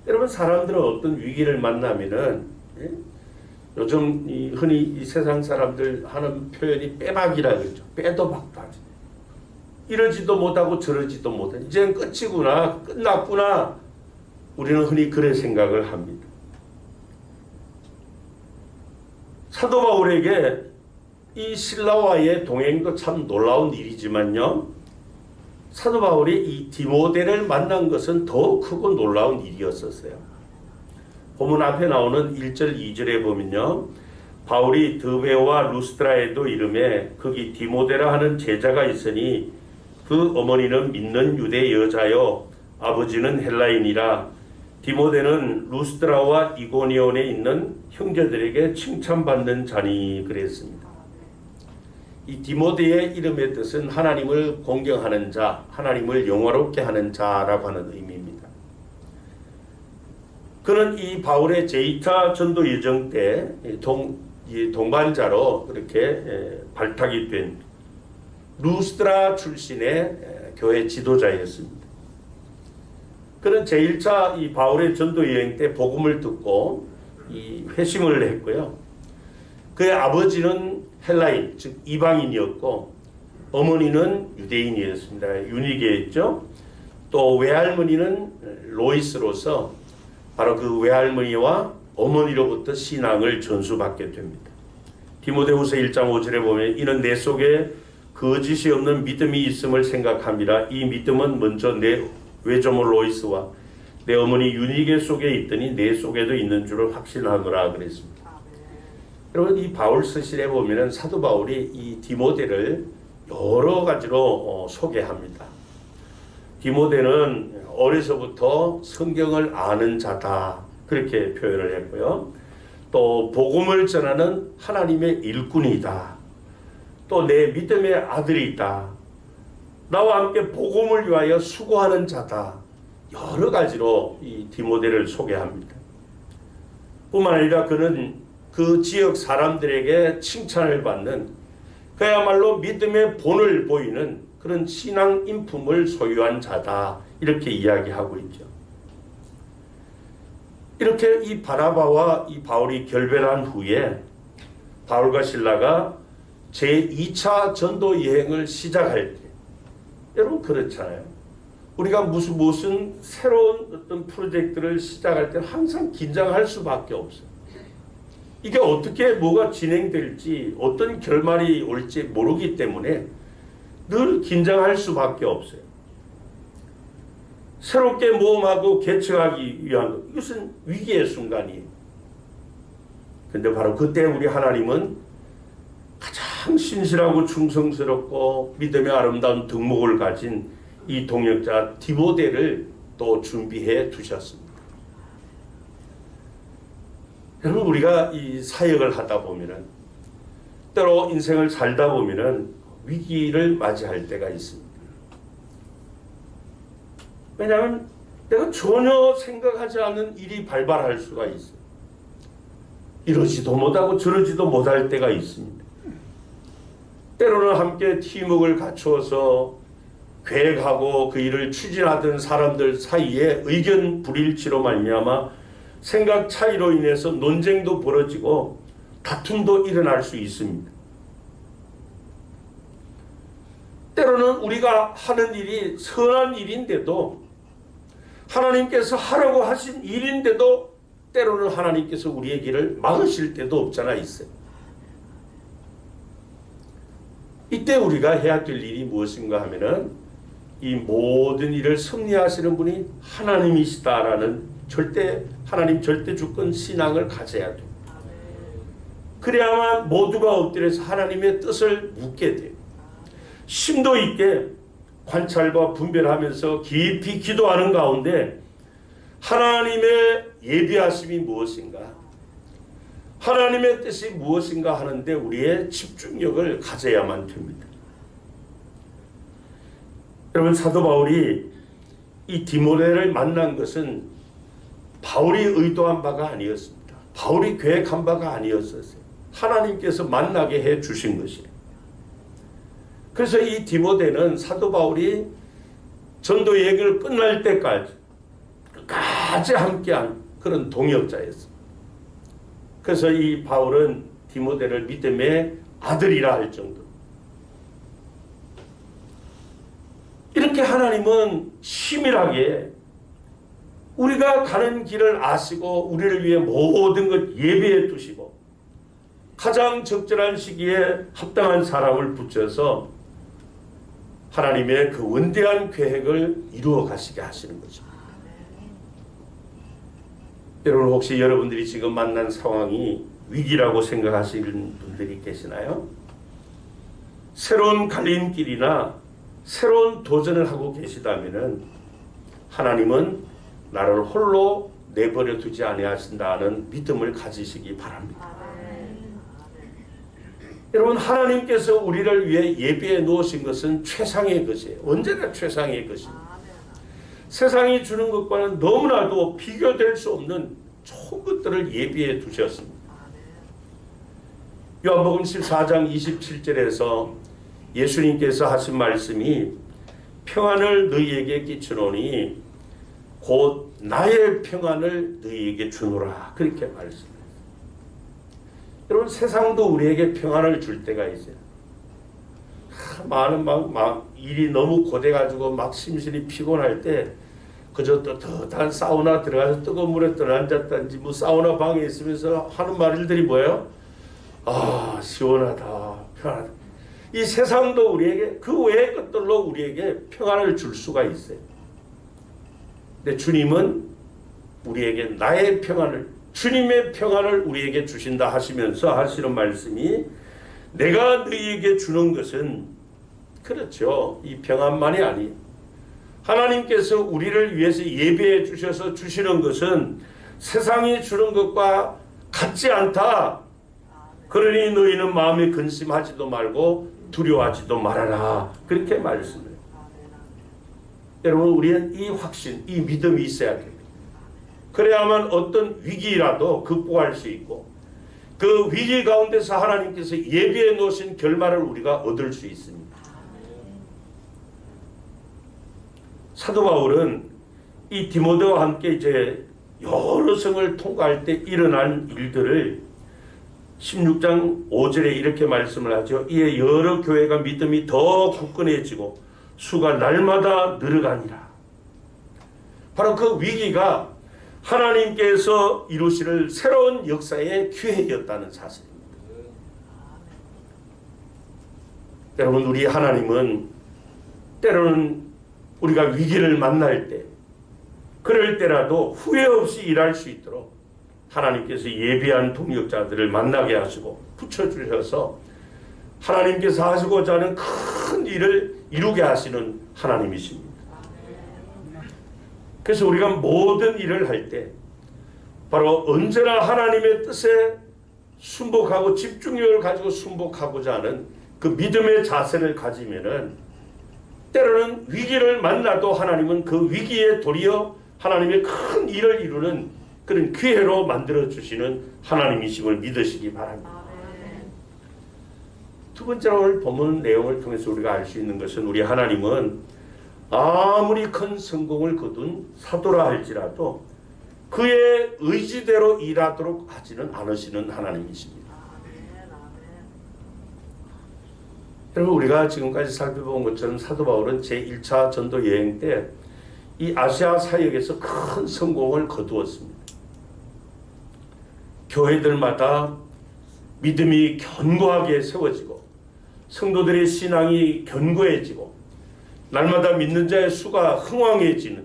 여러분, 사람들은 어떤 위기를 만나면은, 요즘 흔히 이 세상 사람들 하는 표현이 빼박이라 그러죠. 빼도 박도하지. 이러지도 못하고 저러지도 못해. 이제는 끝이구나, 끝났구나. 우리는 흔히 그래 생각을 합니다. 사도 바울에게 이 신라와의 동행도 참 놀라운 일이지만요, 사도 바울이 이 디모데를 만난 것은 더 크고 놀라운 일이었었어요. 본문 앞에 나오는 1절 2절에 보면요, 바울이 드베와 루스드라에도 이름에 거기 디모데라 하는 제자가 있으니 그 어머니는 믿는 유대 여자요 아버지는 헬라인이라 디모데는 루스드라와 이고니온에 있는 형제들에게 칭찬받는 자니 그랬습니다. 이 디모데의 이름의 뜻은 하나님을 공경하는 자, 하나님을 영화롭게 하는 자라고 하는 의미입니다. 그는 이 바울의 제2차 전도 여정 때 동반자로 그렇게 발탁이 된 루스드라 출신의 교회 지도자였습니다. 그는 제1차 이 바울의 전도 여행 때 복음을 듣고 이 회심을 했고요. 그의 아버지는 헬라인, 즉 이방인이었고 어머니는 유대인이었습니다. 유니게였죠. 또 외할머니는 로이스로서 바로 그 외할머니와 어머니로부터 신앙을 전수받게 됩니다. 디모데후서 1장 5절에 보면 이는 내 속에 거짓이 없는 믿음이 있음을 생각합니다. 이 믿음은 먼저 내 외조모 로이스와 내 어머니 유니게 속에 있더니 내 속에도 있는 줄을 확신하노라 그랬습니다. 여러분 이 바울 서실에 보면은 사도 바울이 이 디모데를 여러 가지로 소개합니다. 디모데는 어려서부터 성경을 아는 자다 그렇게 표현을 했고요. 또 복음을 전하는 하나님의 일꾼이다. 또 내 믿음의 아들이다. 나와 함께 복음을 위하여 수고하는 자다. 여러 가지로 이 디모데를 소개합니다. 뿐만 아니라 그는 그 지역 사람들에게 칭찬을 받는 그야말로 믿음의 본을 보이는 그런 신앙 인품을 소유한 자다. 이렇게 이야기하고 있죠. 이렇게 이 바나바와 이 바울이 결별한 후에 바울과 실라가 제2차 전도 여행을 시작할 때 여러분 그렇잖아요. 우리가 무슨 새로운 어떤 프로젝트를 시작할 때 항상 긴장할 수밖에 없어요. 이게 어떻게 뭐가 진행될지 어떤 결말이 올지 모르기 때문에 늘 긴장할 수밖에 없어요. 새롭게 모험하고 개척하기 위한 것, 이것은 위기의 순간이에요. 근데 바로 그때 우리 하나님은 가장 신실하고 충성스럽고 믿음의 아름다운 덕목을 가진 이 동역자 디모데를 또 준비해 두셨습니다. 여러분 우리가 이 사역을 하다 보면은 때로 인생을 살다 보면은 위기를 맞이할 때가 있습니다. 왜냐하면 내가 전혀 생각하지 않는 일이 발발할 수가 있어요. 이러지도 못하고 저러지도 못할 때가 있습니다. 때로는 함께 팀워크를 갖추어서 계획하고 그 일을 추진하던 사람들 사이에 의견 불일치로 말미암아 생각 차이로 인해서 논쟁도 벌어지고 다툼도 일어날 수 있습니다. 때로는 우리가 하는 일이 선한 일인데도 하나님께서 하라고 하신 일인데도 때로는 하나님께서 우리의 길을 막으실 때도 없잖아 있어요. 이때 우리가 해야 될 일이 무엇인가 하면은 이 모든 일을 섭리하시는 분이 하나님이시다라는 하나님 절대 주권 신앙을 가져야 됩니다. 그래야만 모두가 엎드려서 하나님의 뜻을 묻게 돼요. 심도 있게 관찰과 분별하면서 깊이 기도하는 가운데 하나님의 예비하심이 무엇인가, 하나님의 뜻이 무엇인가 하는데 우리의 집중력을 가져야만 됩니다. 여러분 사도 바울이 이 디모데를 만난 것은 바울이 의도한 바가 아니었습니다. 바울이 계획한 바가 아니었었어요. 하나님께서 만나게 해 주신 것이에요. 그래서 이 디모데는 사도 바울이 전도 얘기를 끝날 때까지 함께한 그런 동역자였습니다. 그래서 이 바울은 디모데를 믿음의 아들이라 할 정도. 이렇게 하나님은 치밀하게 우리가 가는 길을 아시고 우리를 위해 모든 것 예비해 두시고 가장 적절한 시기에 합당한 사람을 붙여서 하나님의 그 원대한 계획을 이루어 가시게 하시는 거죠. 여러분 혹시 여러분들이 지금 만난 상황이 위기라고 생각하시는 분들이 계시나요? 새로운 갈림길이나 새로운 도전을 하고 계시다면은 하나님은 나를 홀로 내버려 두지 아니하신다는 믿음을 가지시기 바랍니다. 여러분, 하나님께서 우리를 위해 예비해 놓으신 것은 최상의 것이에요. 언제나 최상의 것입니다. 세상이 주는 것과는 너무나도 비교될 수 없는 좋은 것들을 예비해 두셨습니다. 요한복음 14장 27절에서 예수님께서 하신 말씀이 평안을 너희에게 끼치노니 곧 나의 평안을 너희에게 주노라, 그렇게 말씀해요. 여러분, 세상도 우리에게 평안을 줄 때가 있어요. 많은 막 일이 너무 고돼가지고 막 심신이 피곤할 때 그저 따뜻한 사우나 들어가서 뜨거운 물에 떠앉았든지 뭐 사우나 방에 있으면서 하는 말들이 뭐예요? 아, 시원하다, 편하다. 이 세상도 우리에게 그 외의 것들로 우리에게 평안을 줄 수가 있어요. 근데 주님은 우리에게 나의 평안을, 주님의 평안을 우리에게 주신다 하시면서 하시는 말씀이 내가 너희에게 주는 것은, 그렇죠, 이 평안만이 아니에요. 하나님께서 우리를 위해서 예배해 주셔서 주시는 것은 세상이 주는 것과 같지 않다. 그러니 너희는 마음에 근심하지도 말고 두려워하지도 말아라, 그렇게 말씀해요. 여러분, 우리는 이 확신, 이 믿음이 있어야 됩니다. 그래야만 어떤 위기라도 극복할 수 있고 그 위기 가운데서 하나님께서 예비해 놓으신 결말을 우리가 얻을 수 있습니다. 사도 바울은 이 디모데와 함께 이제 여러 성을 통과할 때 일어난 일들을 16장 5절에 이렇게 말씀을 하죠. 이에 여러 교회가 믿음이 더 굳건해지고 수가 날마다 늘어가니라. 바로 그 위기가 하나님께서 이루시는 새로운 역사의 기회였다는 사실입니다. 여러분, 우리 하나님은 때로는 우리가 위기를 만날 때, 그럴 때라도 후회 없이 일할 수 있도록 하나님께서 예비한 동역자들을 만나게 하시고 붙여주셔서 하나님께서 하시고자 하는 큰 일을 이루게 하시는 하나님이십니다. 그래서 우리가 모든 일을 할 때 바로 언제나 하나님의 뜻에 순복하고 집중력을 가지고 순복하고자 하는 그 믿음의 자세를 가지면은 때로는 위기를 만나도 하나님은 그 위기에 도리어 하나님의 큰 일을 이루는 그런 기회로 만들어주시는 하나님이심을 믿으시기 바랍니다. 두 번째로 오늘 본문 내용을 통해서 우리가 알 수 있는 것은 우리 하나님은 아무리 큰 성공을 거둔 사도라 할지라도 그의 의지대로 일하도록 하지는 않으시는 하나님이십니다. 여러분, 우리가 지금까지 살펴본 것처럼 사도 바울은 제1차 전도 여행 때 이 아시아 사역에서 큰 성공을 거두었습니다. 교회들마다 믿음이 견고하게 세워지고 성도들의 신앙이 견고해지고 날마다 믿는 자의 수가 흥왕해지는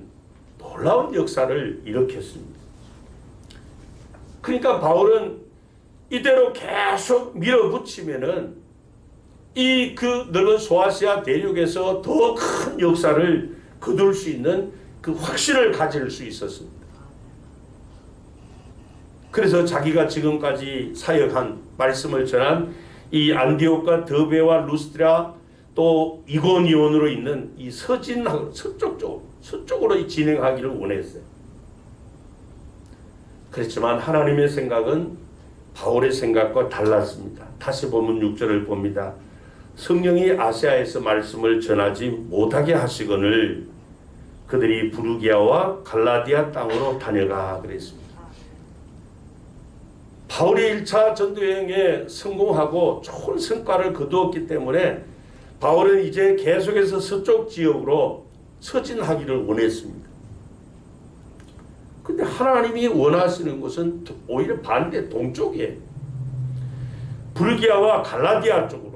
놀라운 역사를 일으켰습니다. 그러니까 바울은 이대로 계속 밀어붙이면은 이 그 넓은 소아시아 대륙에서 더 큰 역사를 거둘 수 있는 그 확신을 가질 수 있었습니다. 그래서 자기가 지금까지 사역한 말씀을 전한 이 안디옥과 더베와 루스드라 또 이고니온으로 있는 이 서쪽으로 진행하기를 원했어요. 그렇지만 하나님의 생각은 바울의 생각과 달랐습니다. 다시 보면 6절을 봅니다. 성령이 아시아에서 말씀을 전하지 못하게 하시거늘 그들이 부르기아와 갈라디아 땅으로 다녀가 그랬습니다. 바울이 1차 전도여행에 성공하고 좋은 성과를 거두었기 때문에 바울은 이제 계속해서 서쪽 지역으로 서진하기를 원했습니다. 근데 하나님이 원하시는 것은 오히려 반대 동쪽이에요. 부르기아와 갈라디아 쪽으로.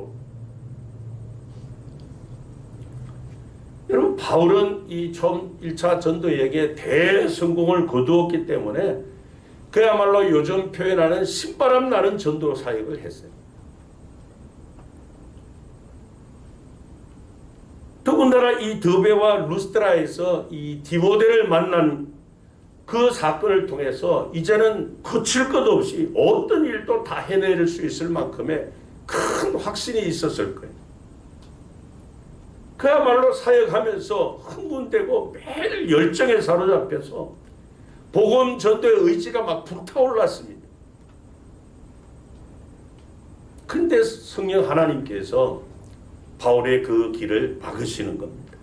여러분, 바울은 이 처음 1차 전도여행에 대성공을 거두었기 때문에 그야말로 요즘 표현하는 신바람 나는 전도 사역을 했어요. 더 더군다나 이 더베와 루스드라에서 이 디모데를 만난 그 사건을 통해서 이제는 거칠 것 없이 어떤 일도 다 해낼 수 있을 만큼의 큰 확신이 있었을 거예요. 그야말로 사역하면서 흥분되고 매일 열정에 사로잡혀서 복음 전도의 의지가 막 불타올랐습니다. 그런데 성령 하나님께서 바울의 그 길을 막으시는 겁니다.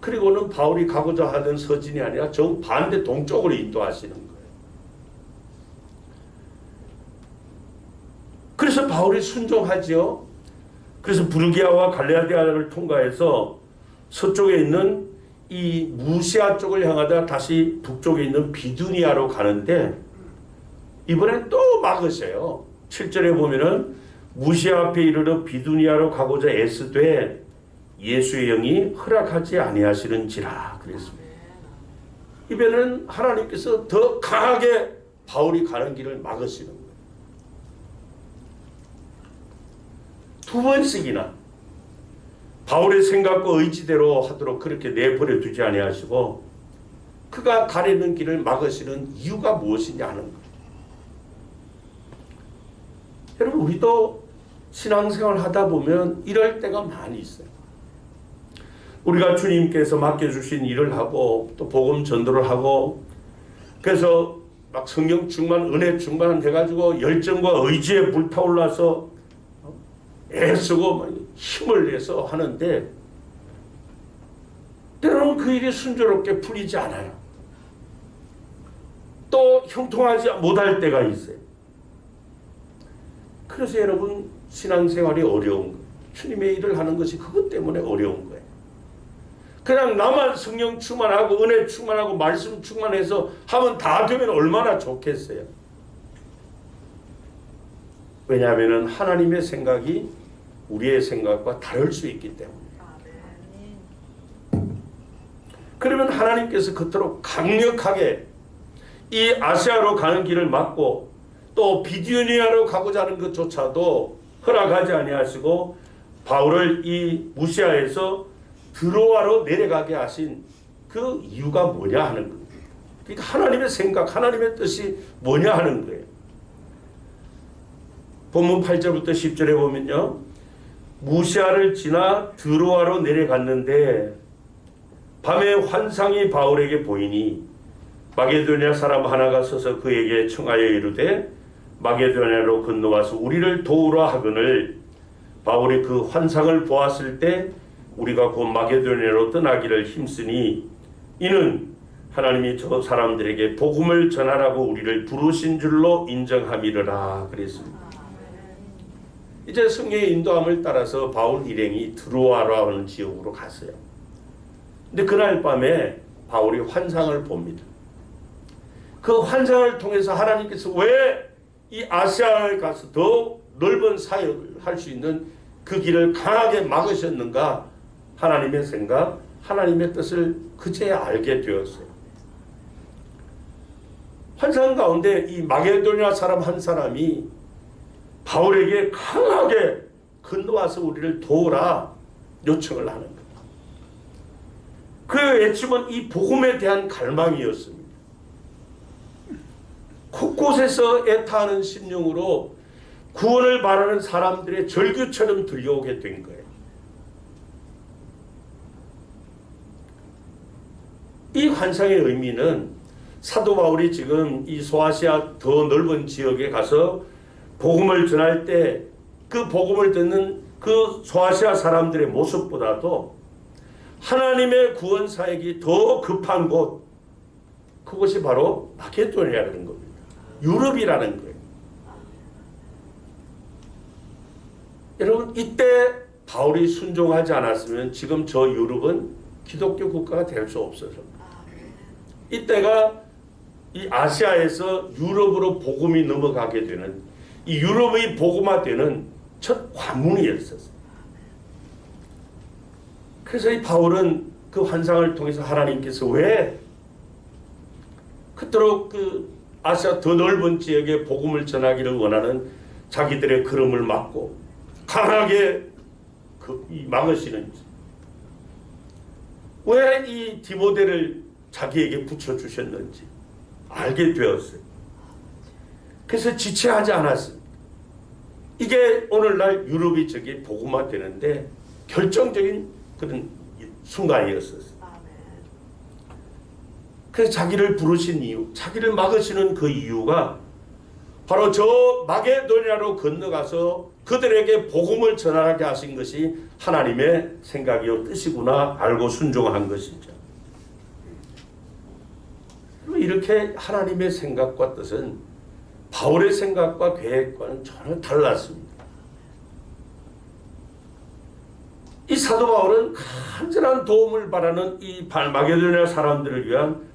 그리고는 바울이 가고자 하던 서진이 아니라 정반대 동쪽으로 인도하시는 거예요. 그래서 바울이 순종하지요. 그래서 부르기아와 갈라디아를 통과해서 서쪽에 있는 이 무시아 쪽을 향하다 다시 북쪽에 있는 비두니아로 가는데 이번엔 또 막으세요. 7절에 보면은 무시아 앞에 이르러 비두니아로 가고자 애쓰되 예수의 영이 허락하지 아니하시는지라 그랬습니다. 이번에는 하나님께서 더 강하게 바울이 가는 길을 막으시는 거예요. 두 번씩이나 바울의 생각과 의지대로 하도록 그렇게 내버려 두지 아니하시고 그가 가려는 길을 막으시는 이유가 무엇이냐 하는 거예요. 여러분 우리도 신앙생활 하다 보면 이럴 때가 많이 있어요. 우리가 주님께서 맡겨주신 일을 하고 또 복음 전도를 하고 그래서 막 성령 충만 은혜 충만 해가지고 열정과 의지에 불타올라서 애쓰고 힘을 내서 하는데 때로는 그 일이 순조롭게 풀리지 않아요. 또 형통하지 못할 때가 있어요. 그래서 여러분 신앙생활이 어려운 거예요. 주님의 일을 하는 것이 그것 때문에 어려운 거예요. 그냥 나만 성령 충만하고 은혜 충만하고 말씀 충만해서 하면 다 되면 얼마나 좋겠어요. 왜냐하면 하나님의 생각이 우리의 생각과 다를 수 있기 때문에. 그러면 하나님께서 그토록 강력하게 이 아시아로 가는 길을 막고 또 비두니아로 가고자 하는 것조차도 허락하지 아니하시고 바울을 이 무시아에서 드로아로 내려가게 하신 그 이유가 뭐냐 하는 거예요. 그러니까 하나님의 생각, 하나님의 뜻이 뭐냐 하는 거예요. 본문 8절부터 10절에 보면요. 무시아를 지나 드로아로 내려갔는데 밤에 환상이 바울에게 보이니 마게도냐 사람 하나가 서서 그에게 청하여 이르되 마게도냐로 건너와서 우리를 도우라 하거늘 바울이 그 환상을 보았을 때 우리가 곧 마게도냐로 떠나기를 힘쓰니 이는 하나님이 저 사람들에게 복음을 전하라고 우리를 부르신 줄로 인정함이르라 그랬습니다. 이제 성령의 인도함을 따라서 바울 일행이 드로아라 하는 지역으로 갔어요. 근데 그날 밤에 바울이 환상을 봅니다. 그 환상을 통해서 하나님께서 왜 이 아시아에 가서 더 넓은 사역을 할 수 있는 그 길을 강하게 막으셨는가 하나님의 생각, 하나님의 뜻을 그제야 알게 되었어요. 환상 가운데 이 마게도냐 사람 한 사람이 바울에게 강하게 건너와서 우리를 도우라 요청을 하는 거예요. 그 외침은 이 복음에 대한 갈망이었습니다. 곳곳에서 애타하는 심령으로 구원을 바라는 사람들의 절규처럼 들려오게 된 거예요. 이 환상의 의미는 사도 바울이 지금 이 소아시아 더 넓은 지역에 가서 복음을 전할 때 그 복음을 듣는 그 소아시아 사람들의 모습보다도 하나님의 구원 사역이 더 급한 곳, 그것이 바로 마게도냐라는 겁니다. 유럽이라는 거예요. 여러분 이때 바울이 순종하지 않았으면 지금 저 유럽은 기독교 국가가 될 수 없어서 이때가 이 아시아에서 유럽으로 복음이 넘어가게 되는 이 유럽의 복음화되는 첫 관문이었었어요. 그래서 이 바울은 그 환상을 통해서 하나님께서 왜 그토록 그 아시아 더 넓은 지역에 복음을 전하기를 원하는 자기들의 걸음을 막고 강하게 막으시는지 왜 이 디모데를 자기에게 붙여주셨는지 알게 되었어요. 그래서 지체하지 않았습니다. 이게 오늘날 유럽이 저기 복음화되는데 결정적인 그런 순간이었어요. 그래서 자기를 부르신 이유, 자기를 막으시는 그 이유가 바로 저 마게도냐로 건너가서 그들에게 복음을 전하게 하신 것이 하나님의 생각이요 뜻이구나 알고 순종한 것이죠. 이렇게 하나님의 생각과 뜻은 바울의 생각과 계획과는 전혀 달랐습니다. 이 사도 바울은 간절한 도움을 바라는 이 마게도냐 사람들을 위한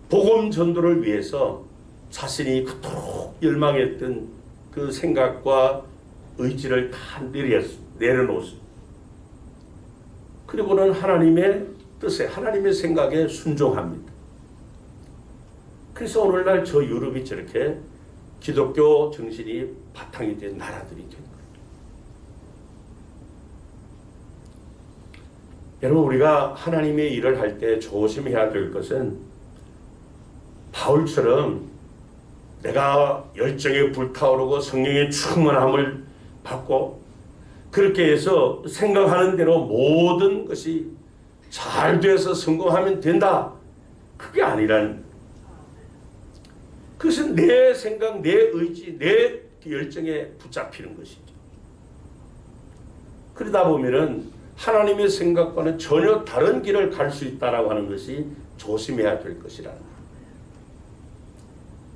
복음 전도를 위해서 자신이 그토록 열망했던 그 생각과 의지를 다 내려놓습니다. 그리고는 하나님의 뜻에, 하나님의 생각에 순종합니다. 그래서 오늘날 저 유럽이 저렇게 기독교 정신이 바탕이 된 나라들이 된 거예요. 여러분, 우리가 하나님의 일을 할 때 조심해야 될 것은 바울처럼 내가 열정에 불타오르고 성령의 충만함을 받고 그렇게 해서 생각하는 대로 모든 것이 잘 돼서 성공하면 된다. 그게 아니란, 그것은 내 생각, 내 의지, 내 열정에 붙잡히는 것이죠. 그러다 보면은 하나님의 생각과는 전혀 다른 길을 갈 수 있다라고 하는 것이 조심해야 될 것이라는 거예요.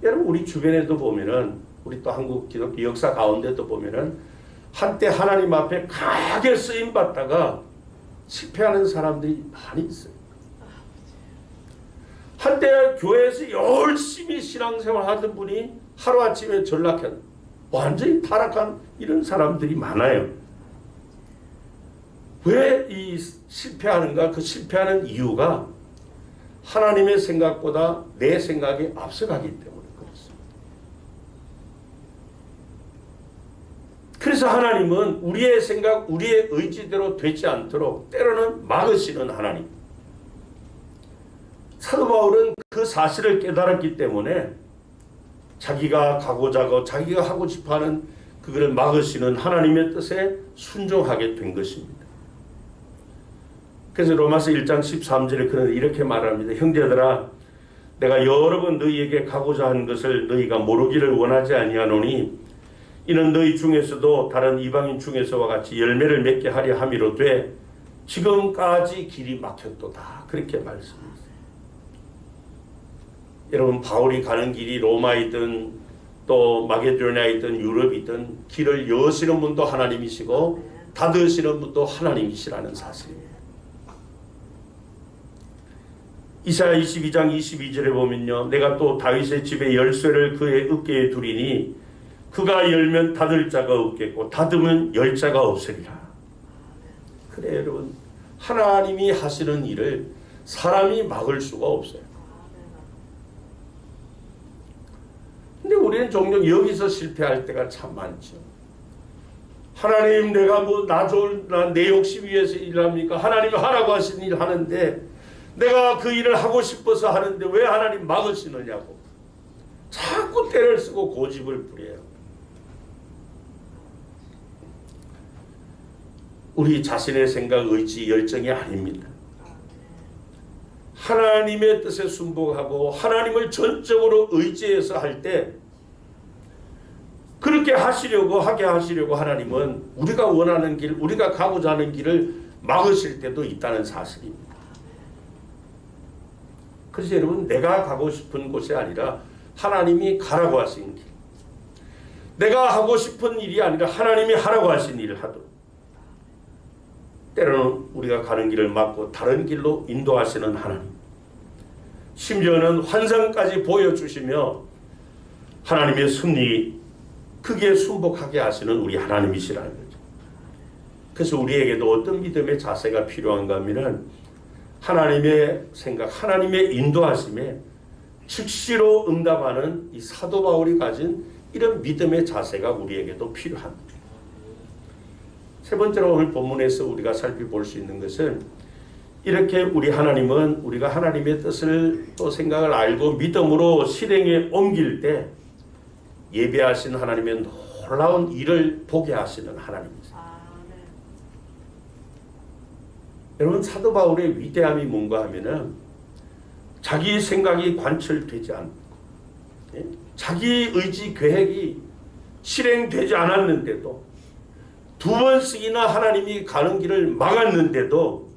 여러분, 우리 주변에도 보면은, 우리 또 한국 기독교 역사 가운데도 보면은 한때 하나님 앞에 강하게 쓰임 받다가 실패하는 사람들이 많이 있어요. 한때 교회에서 열심히 신앙생활 하던 분이 하루아침에 전락한, 완전히 타락한 이런 사람들이 많아요. 왜 이 실패하는가? 그 실패하는 이유가 하나님의 생각보다 내 생각이 앞서가기 때문에 그렇습니다. 그래서 하나님은 우리의 생각, 우리의 의지대로 되지 않도록 때로는 막으시는 하나님. 사도 바울은 그 사실을 깨달았기 때문에 자기가 가고자 하고 자기가 하고 싶어하는 그거를 막으시는 하나님의 뜻에 순종하게 된 것입니다. 그래서 로마서 1장 13절에 그는 이렇게 말합니다. 형제들아, 내가 여러 번 너희에게 가고자 한 것을 너희가 모르기를 원하지 아니하노니 이는 너희 중에서도 다른 이방인 중에서와 같이 열매를 맺게 하려 함이로되 지금까지 길이 막혔도다. 그렇게 말씀했어요. 여러분, 바울이 가는 길이 로마이든 또 마게도냐이든 유럽이든 길을 여시는 분도 하나님이시고 닫으시는 분도 하나님이시라는 사실입니다. 이사야 22장 22절에 보면요, 내가 또 다윗의 집에 열쇠를 그의 어깨에 두리니 그가 열면 닫을 자가 없겠고 닫으면 열 자가 없으리라. 그래, 여러분, 하나님이 하시는 일을 사람이 막을 수가 없어요. 근데 우리는 종종 여기서 실패할 때가 참 많죠. 하나님, 내가 내 욕심 위해서 일합니까? 하나님이 하라고 하신 일 하는데 내가 그 일을 하고 싶어서 하는데 왜 하나님 막으시느냐고 자꾸 때를 쓰고 고집을 부려요. 우리 자신의 생각, 의지, 열정이 아닙니다. 하나님의 뜻에 순복하고 하나님을 전적으로 의지해서 할 때 그렇게 하게 하시려고 하나님은 우리가 원하는 길, 우리가 가고자 하는 길을 막으실 때도 있다는 사실입니다. 그래서 여러분, 내가 가고 싶은 곳이 아니라 하나님이 가라고 하신 길, 내가 하고 싶은 일이 아니라 하나님이 하라고 하신 일을 하도록, 때로는 우리가 가는 길을 막고 다른 길로 인도하시는 하나님, 심지어는 환상까지 보여주시며 하나님의 섭리, 크게 순복하게 하시는 우리 하나님이시라는 거죠. 그래서 우리에게도 어떤 믿음의 자세가 필요한가 하면은 하나님의 생각, 하나님의 인도하심에 즉시로 응답하는 이 사도 바울이 가진 이런 믿음의 자세가 우리에게도 필요합니다. 세 번째로 오늘 본문에서 우리가 살펴볼 수 있는 것은 이렇게 우리 하나님은 우리가 하나님의 뜻을 또 생각을 알고 믿음으로 실행에 옮길 때 예배하신 하나님의 놀라운 일을 보게 하시는 하나님이세요. 여러분, 사도 바울의 위대함이 뭔가 하면은 자기 생각이 관철되지 않고 자기 의지 계획이 실행되지 않았는데도 2번씩이나 하나님이 가는 길을 막았는데도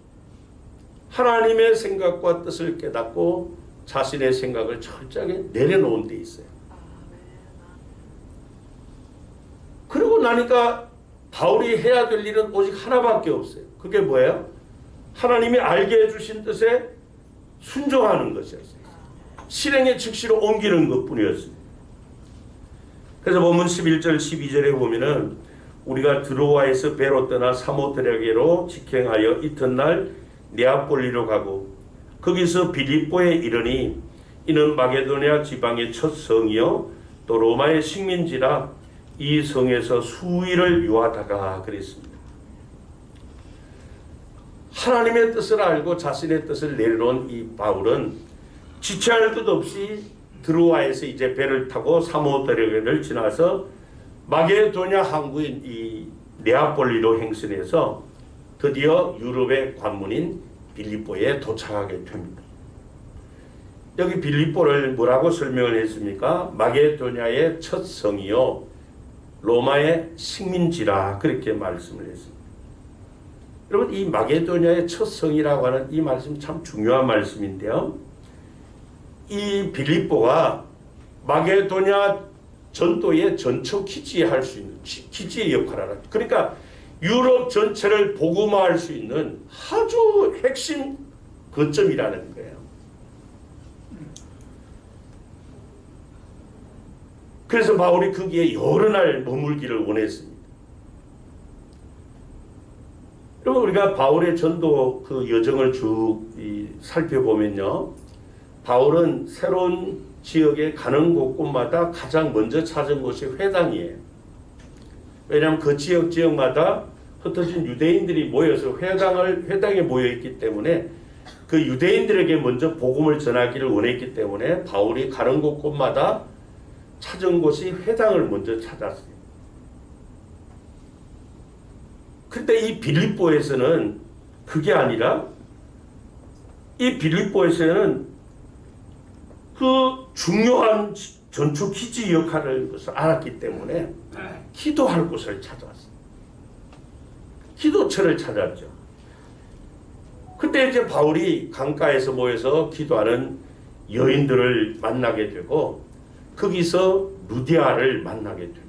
하나님의 생각과 뜻을 깨닫고 자신의 생각을 철저하게 내려놓은 데 있어요. 그러고 나니까 바울이 해야 될 일은 오직 하나밖에 없어요. 그게 뭐예요? 하나님이 알게 해주신 뜻에 순종하는 것이었어요. 실행의 즉시로 옮기는 것뿐이었습니다. 그래서 본문 11절 12절에 보면은 우리가 드로아에서 배로 떠나 사모드라게로 직행하여 이튿날 네아폴리로 가고 거기서 빌립보에 이르니 이는 마게도냐 지방의 첫 성이요 또 로마의 식민지라 이 성에서 수일을 유하다가 그랬습니다. 하나님의 뜻을 알고 자신의 뜻을 내려놓은 이 바울은 지체할 것 없이 드로아에서 이제 배를 타고 사모드라게를 지나서 마게도냐 항구인 이 네아폴리로 행선해서 드디어 유럽의 관문인 빌립보에 도착하게 됩니다. 여기 빌립보를 뭐라고 설명을 했습니까? 마게도냐의 첫 성이요 로마의 식민지라 그렇게 말씀을 했습니다. 여러분, 이 마게도냐의 첫 성이라고 하는 이 말씀 참 중요한 말씀인데요. 이 빌립보가 마게도냐 전도의 전초 기지할 수 있는 기지의 역할을 하죠. 그러니까 유럽 전체를 복음화할 수 있는 아주 핵심 거점이라는 거예요. 그래서 바울이 거기에 여러 날 머물기를 원했습니다. 그리고 우리가 바울의 전도 그 여정을 쭉 살펴보면요, 바울은 새로운 지역에 가는 곳곳마다 가장 먼저 찾은 곳이 회당이에요. 왜냐하면 그 지역마다 흩어진 유대인들이 모여서 회당에 모여 있기 때문에 그 유대인들에게 먼저 복음을 전하기를 원했기 때문에 바울이 가는 곳곳마다 찾은 곳이 회당을 먼저 찾았어요. 그런데 이 빌립보에서는 그게 아니라 이 빌립보에서는 그 중요한 전초 기지 역할을 알았기 때문에 기도할 곳을 찾아왔어요. 기도처를 찾았죠. 그때 이제 바울이 강가에서 모여서 기도하는 여인들을 만나게 되고 거기서 루디아를 만나게 됩니다.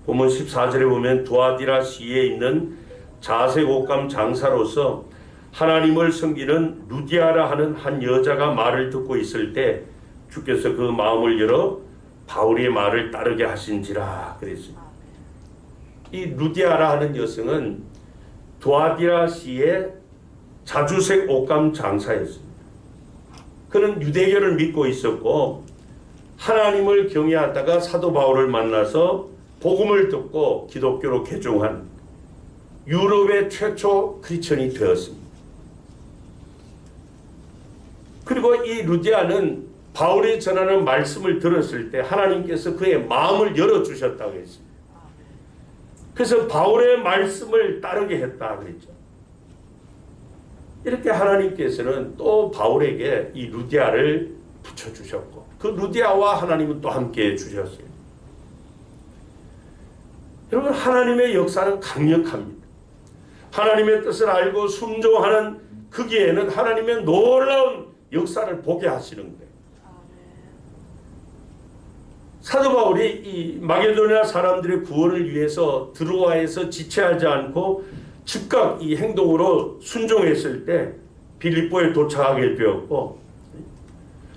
본문 14절에 보면 두아디라 시에 있는 자색 옷감 장사로서 하나님을 섬기는 루디아라 하는 한 여자가 말을 듣고 있을 때 주께서 그 마음을 열어 바울의 말을 따르게 하신지라 그랬습니다. 이 루디아라 하는 여성은 두아디라 시의 자주색 옷감 장사였습니다. 그는 유대교를 믿고 있었고 하나님을 경외하다가 사도 바울을 만나서 복음을 듣고 기독교로 개종한 유럽의 최초 크리스천이 되었습니다. 그리고 이 루디아는 바울이 전하는 말씀을 들었을 때 하나님께서 그의 마음을 열어주셨다고 했습니다. 그래서 바울의 말씀을 따르게 했다 그랬죠. 이렇게 하나님께서는 또 바울에게 이 루디아를 붙여주셨고 그 루디아와 하나님은 또 함께 해주셨어요. 여러분, 하나님의 역사는 강력합니다. 하나님의 뜻을 알고 순종하는 거기에는 하나님의 놀라운 역사를 보게 하시는 거예요. 사도 바울이 이 마게도냐 사람들의 구원을 위해서 드로아에서 지체하지 않고 즉각 이 행동으로 순종했을 때 빌립보에 도착하게 되었고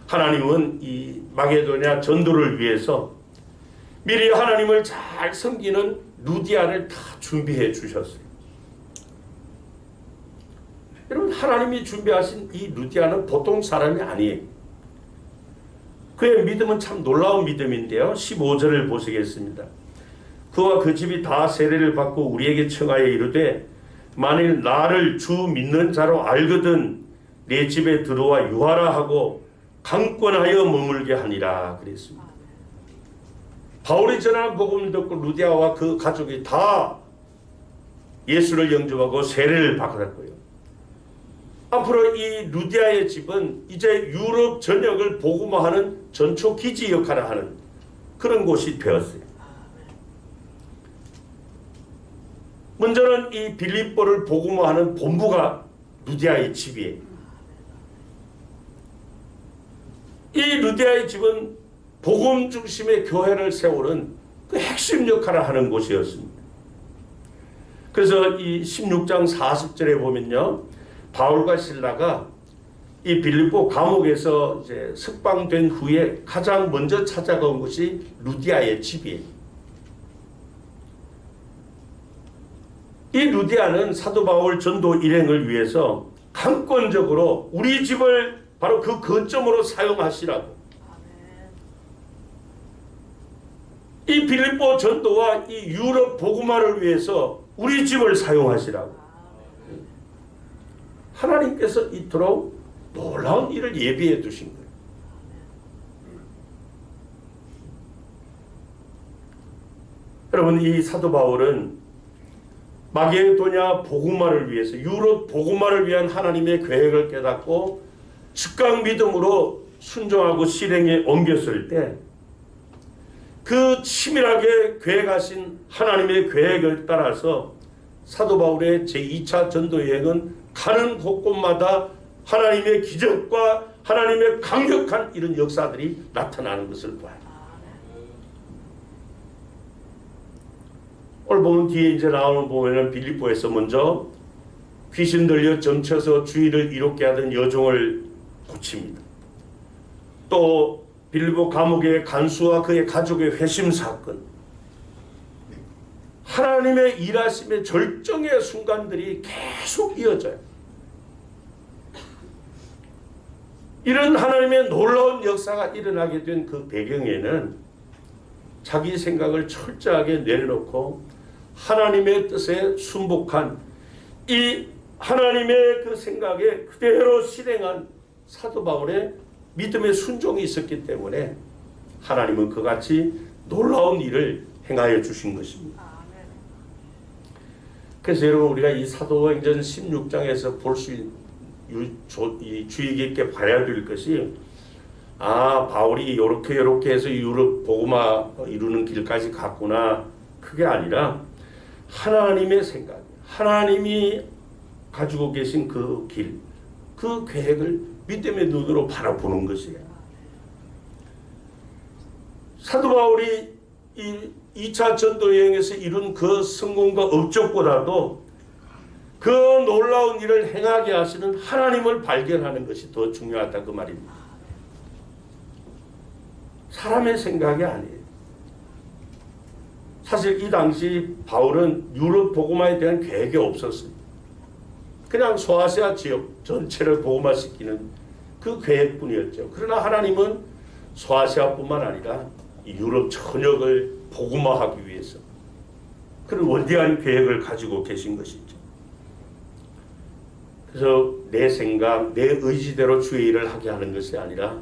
하나님은 이 마게도냐 전도를 위해서 미리 하나님을 잘 섬기는 루디아를 다 준비해 주셨어요. 여러분, 하나님이 준비하신 이 루디아는 보통 사람이 아니에요. 그의 믿음은 참 놀라운 믿음인데요. 15절을 보시겠습니다. 그와 그 집이 다 세례를 받고 우리에게 청하여 이르되 만일 나를 주 믿는 자로 알거든 내 집에 들어와 유하라 하고 강권하여 머물게 하니라 그랬습니다. 바울이 전하는 복음을 듣고 루디아와 그 가족이 다 예수를 영접하고 세례를 받았고요. 앞으로 이 루디아의 집은 이제 유럽 전역을 복음화하는 전초 기지 역할을 하는 그런 곳이 되었어요. 먼저는 이 빌립보를 복음화하는 본부가 루디아의 집이에요. 이 루디아의 집은 복음 중심의 교회를 세우는 그 핵심 역할을 하는 곳이었습니다. 그래서 이 16장 40절에 보면요, 바울과 실라가 이 빌립보 감옥에서 이제 석방된 후에 가장 먼저 찾아간 곳이 루디아의 집이에요. 이 루디아는 사도 바울 전도 일행을 위해서 강권적으로 우리 집을 바로 그 거점으로 사용하시라고. 이 빌립보 전도와 이 유럽 복음화를 위해서 우리 집을 사용하시라고. 하나님께서 이토록 놀라운 일을 예비해 두신 거예요. 여러분, 이 사도 바울은 마게도냐 복음화를 위해서 유럽 복음화를 위한 하나님의 계획을 깨닫고 즉각 믿음으로 순종하고 실행에 옮겼을 때 그 치밀하게 계획하신 하나님의 계획을 따라서 사도 바울의 제2차 전도 여행은 가는 곳곳마다 하나님의 기적과 하나님의 강력한 이런 역사들이 나타나는 것을 봐요. 오늘 보면 뒤에 이제 나오는 보면은 빌립보에서 먼저 귀신 들려 점쳐서 주의를 이롭게 하던 여종을 고칩니다. 또 빌립보 감옥의 간수와 그의 가족의 회심 사건, 하나님의 일하심의 절정의 순간들이 계속 이어져요. 이런 하나님의 놀라운 역사가 일어나게 된 그 배경에는 자기 생각을 철저하게 내려놓고 하나님의 뜻에 순복한 이 하나님의 그 생각에 그대로 실행한 사도 바울의 믿음의 순종이 있었기 때문에 하나님은 그같이 놀라운 일을 행하여 주신 것입니다. 그래서 여러분, 우리가 이 사도행전 16장에서 볼 수 있는 주의 깊게 봐야 될 것이, 바울이 이렇게 해서 유럽 복음화 이루는 길까지 갔구나, 그게 아니라 하나님의 생각, 하나님이 가지고 계신 그 길, 그 계획을 믿음의 눈으로 바라보는 것이에요. 사도 바울이 이 2차 전도 여행에서 이룬 그 성공과 업적보다도 그 놀라운 일을 행하게 하시는 하나님을 발견하는 것이 더 중요하다, 그 말입니다. 사람의 생각이 아니에요. 사실 이 당시 바울은 유럽 복음화에 대한 계획이 없었어요. 그냥 소아시아 지역 전체를 복음화시키는 그 계획뿐이었죠. 그러나 하나님은 소아시아뿐만 아니라 유럽 전역을 복음화하기 위해서 그런 원대한 계획을 가지고 계신 것이죠. 그래서 내 생각, 내 의지대로 주의 일을 하게 하는 것이 아니라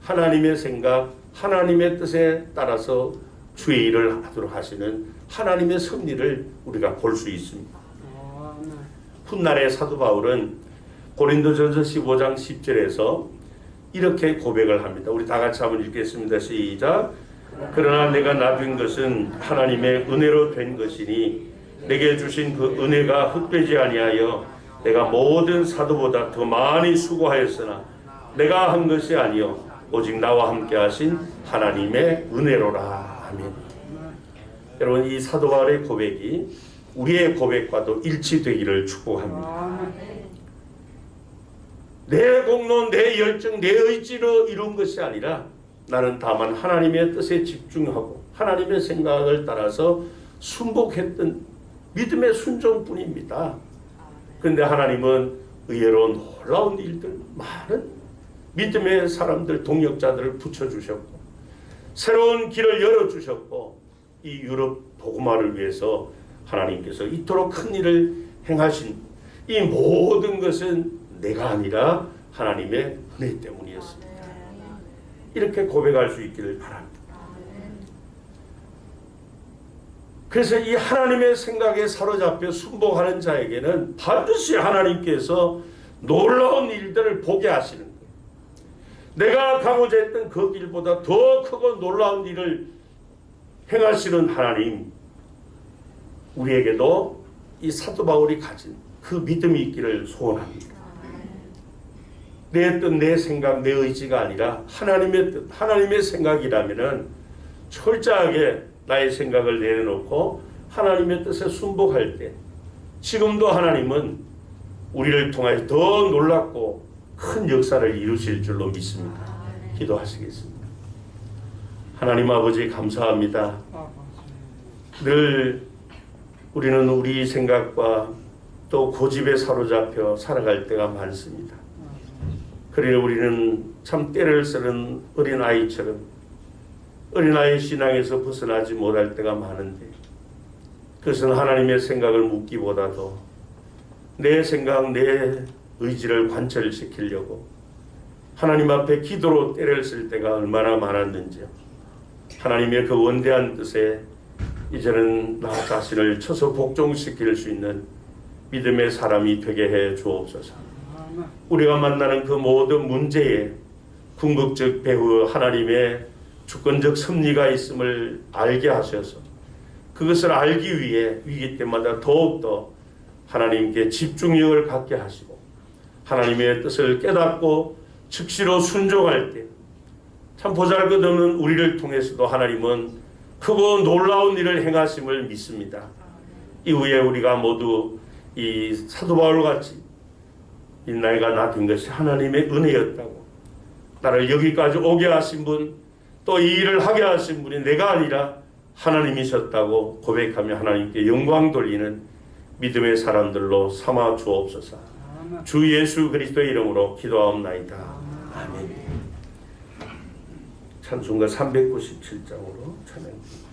하나님의 생각, 하나님의 뜻에 따라서 주의 일을 하도록 하시는 하나님의 섭리를 우리가 볼 수 있습니다. 훗날에 사도 바울은 고린도전서 15장 10절에서 이렇게 고백을 합니다. 우리 다 같이 한번 읽겠습니다. 시작. 그러나 내가 나된 것은 하나님의 은혜로 된 것이니 내게 주신 그 은혜가 헛되지 아니하여 내가 모든 사도보다 더 많이 수고하였으나 내가 한 것이 아니요 오직 나와 함께 하신 하나님의 은혜로라. 아멘. 여러분, 이 사도 바울의 고백이 우리의 고백과도 일치되기를 축복합니다. 내 공로, 내 열정, 내 의지로 이룬 것이 아니라 나는 다만 하나님의 뜻에 집중하고 하나님의 생각을 따라서 순복했던 믿음의 순종뿐입니다. 그런데 하나님은 의외로 놀라운 일들, 많은 믿음의 사람들, 동역자들을 붙여주셨고 새로운 길을 열어주셨고 이 유럽 복음화를 위해서 하나님께서 이토록 큰 일을 행하신 이 모든 것은 내가 아니라 하나님의 은혜 때문이었습니다. 이렇게 고백할 수 있기를 바랍니다. 그래서 이 하나님의 생각에 사로잡혀 순복하는 자에게는 반드시 하나님께서 놀라운 일들을 보게 하시는 거예요. 내가 가고자 했던 그 길보다 더 크고 놀라운 일을 행하시는 하나님, 우리에게도 이 사도 바울이 가진 그 믿음이 있기를 소원합니다. 내 뜻, 내 생각, 내 의지가 아니라 하나님의 뜻, 하나님의 생각이라면은 철저하게 나의 생각을 내려놓고 하나님의 뜻에 순복할 때, 지금도 하나님은 우리를 통하여 더 놀랍고 큰 역사를 이루실 줄로 믿습니다. 기도하시겠습니다. 하나님 아버지 감사합니다. 늘 우리는 우리 생각과 또 고집에 사로잡혀 살아갈 때가 많습니다. 그러나 우리는 참 때를 쓰는 어린아이처럼 어린아이 신앙에서 벗어나지 못할 때가 많은데, 그것은 하나님의 생각을 묻기보다도 내 생각, 내 의지를 관철시키려고 하나님 앞에 기도로 때를 쓸 때가 얼마나 많았는지요. 하나님의 그 원대한 뜻에 이제는 나 자신을 쳐서 복종시킬 수 있는 믿음의 사람이 되게 해 주옵소서. 우리가 만나는 그 모든 문제에 궁극적 배후 하나님의 주권적 섭리가 있음을 알게 하셔서 그것을 알기 위해 위기 때마다 더욱더 하나님께 집중력을 갖게 하시고 하나님의 뜻을 깨닫고 즉시로 순종할 때 참 보잘것없는 우리를 통해서도 하나님은 크고 놀라운 일을 행하심을 믿습니다. 이후에 우리가 모두 이 사도 바울같이 이 나이가 낳은 것이 하나님의 은혜였다고, 나를 여기까지 오게 하신 분, 또 이 일을 하게 하신 분이 내가 아니라 하나님이셨다고 고백하며 하나님께 영광 돌리는 믿음의 사람들로 삼아 주옵소서. 주 예수 그리스도의 이름으로 기도하옵나이다. 아멘. 찬송가 397장으로 찬양합니다.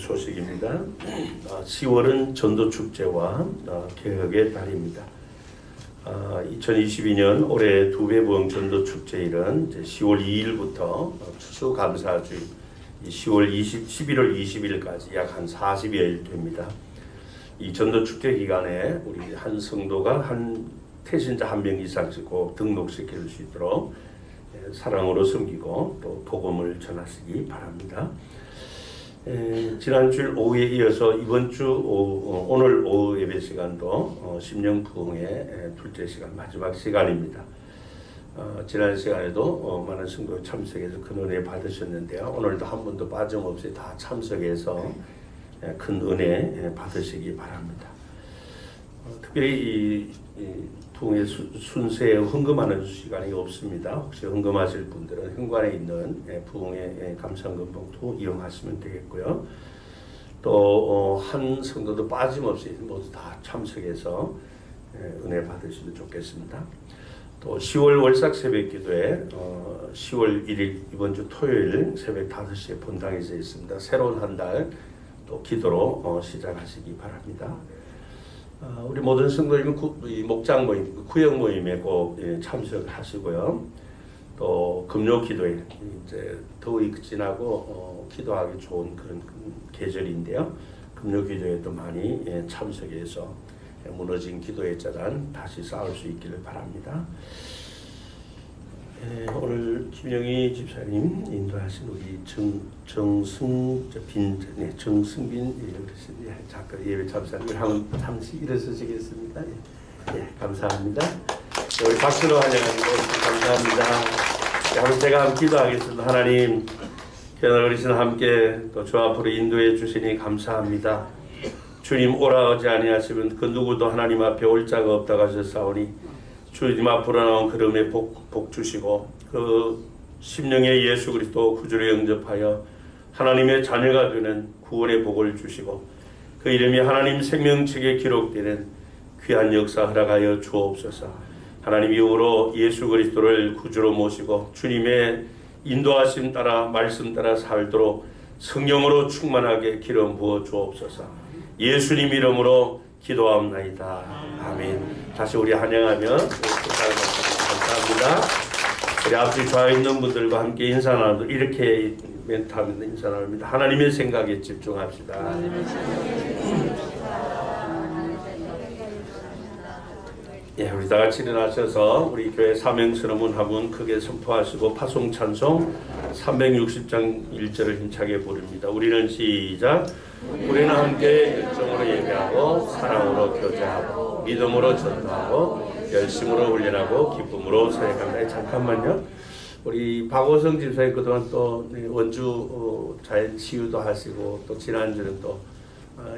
소식입니다. 10월은 전도축제와 개혁의 달입니다. 2022년 올해 두배부흥 전도축제일은 10월 2일부터 추수감사주일 11월 20일까지 약 한 40여일 됩니다. 이 전도축제 기간에 우리 한 성도가 한 태신자 한 명 이상씩 꼭 등록시킬 수 있도록 사랑으로 섬기고 또 복음을 전하시기 바랍니다. 지난 주일 오후에 이어서 이번 주 오늘 오후 예배 시간도 심령 부흥의 둘째 시간 마지막 시간입니다. 지난 시간에도 많은 성도 참석해서 큰 은혜 받으셨는데요. 오늘도 한 분도 빠짐없이 다 참석해서 큰 은혜 받으시기 바랍니다. 특별히 이 부흥의 순서에 헌금하는 시간이 없습니다. 혹시 헌금하실 분들은 현관에 있는 부흥의 감사헌금 봉투 이용하시면 되겠고요. 또 한 성도도 빠짐없이 모두 다 참석해서 은혜 받으시면 좋겠습니다. 또 10월 월삭 새벽 기도에 10월 1일 이번 주 토요일 새벽 5시에 본당에서 있습니다. 새로운 한 달 또 기도로 시작하시기 바랍니다. 우리 모든 성도님은 목장 모임, 구역 모임에 꼭 참석하시고요. 또 금요 기도에 이제 더위 지나고 기도하기 좋은 그런 계절인데요. 금요 기도에도 많이 참석해서 무너진 기도의 자단 다시 쌓을 수 있기를 바랍니다. 오늘 김영희 집사님 인도하신 우리 정승빈 작가 예배 참사님을 한번 잠시 일어서시겠습니다. 감사합니다. 우리 박수로 환영합니다. 감사합니다. 한번 제가 한번 기도하겠습니다. 하나님, 그날 어르신 함께 또 저 앞으로 인도해 주시니 감사합니다. 주님 오라 하지 아니하시면 그 누구도 하나님 앞에 올 자가 없다 하셨사오니 주님 앞으로 나온 그름에 복 주시고 그 심령의 예수 그리스도 구주를 영접하여 하나님의 자녀가 되는 구원의 복을 주시고 그 이름이 하나님 생명책에 기록되는 귀한 역사 허락하여 주옵소서. 하나님 이후로 예수 그리스도를 구주로 모시고 주님의 인도하심 따라 말씀 따라 살도록 성령으로 충만하게 기름 부어 주옵소서. 예수님 이름으로 기도하옵나이다. 아멘. 다시 우리 환영하며 감사합니다. 우리 앞뒤 좌에 있는 분들과 함께 인사 나누도 이렇게 멘트하면서 인사 나눕니다. 하나님의 생각에 집중합시다. 우리 다 같이 일어나셔서 우리 교회 사명스러운 화분 크게 선포하시고 파송 찬송 360장 1절을 힘차게 부릅니다. 우리는 시작. 우리는 함께 열정으로 예배하고 사랑으로 교제하고 믿음으로 전도하고 열심으로 훈련하고 기쁨으로 서행한다. 잠깐만요. 우리 박호성 집사님 그동안 또 원주 자연 치유도 하시고 또 지난주는 또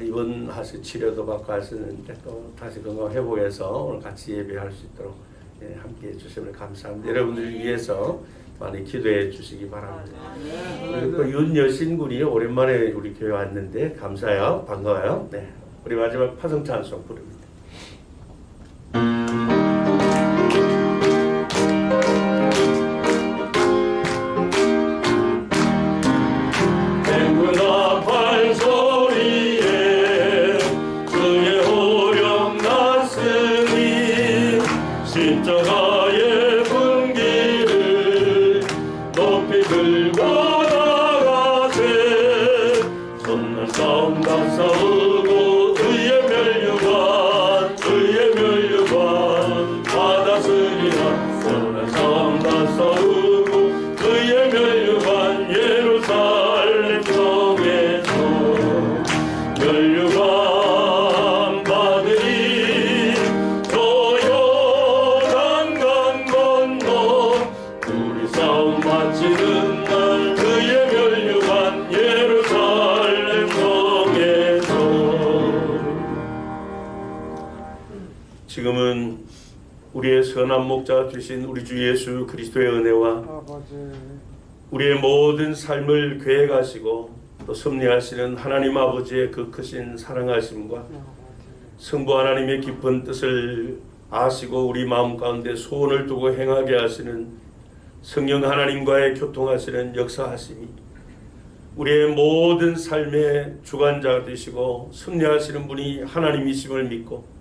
입원하시 치료도 받고 하시는데 또 다시 건강 회복해서 오늘 같이 예배할 수 있도록 함께 해주시면 감사합니다. 여러분들을 위해서 많이 기도해 주시기 바랍니다. 그리고 윤여신 군이 오랜만에 우리 교회 왔는데 감사해요. 반가워요. 네, 우리 마지막 파송 찬송 부릅니다. 지금은 우리의 선한 목자 되신 우리 주 예수 그리스도의 은혜와 우리의 모든 삶을 계획하시고 또 섭리하시는 하나님 아버지의 그 크신 사랑하심과 성부 하나님의 깊은 뜻을 아시고 우리 마음 가운데 소원을 두고 행하게 하시는 성령 하나님과의 교통하시는 역사하심이 우리의 모든 삶의 주관자가 되시고 섭리하시는 분이 하나님이심을 믿고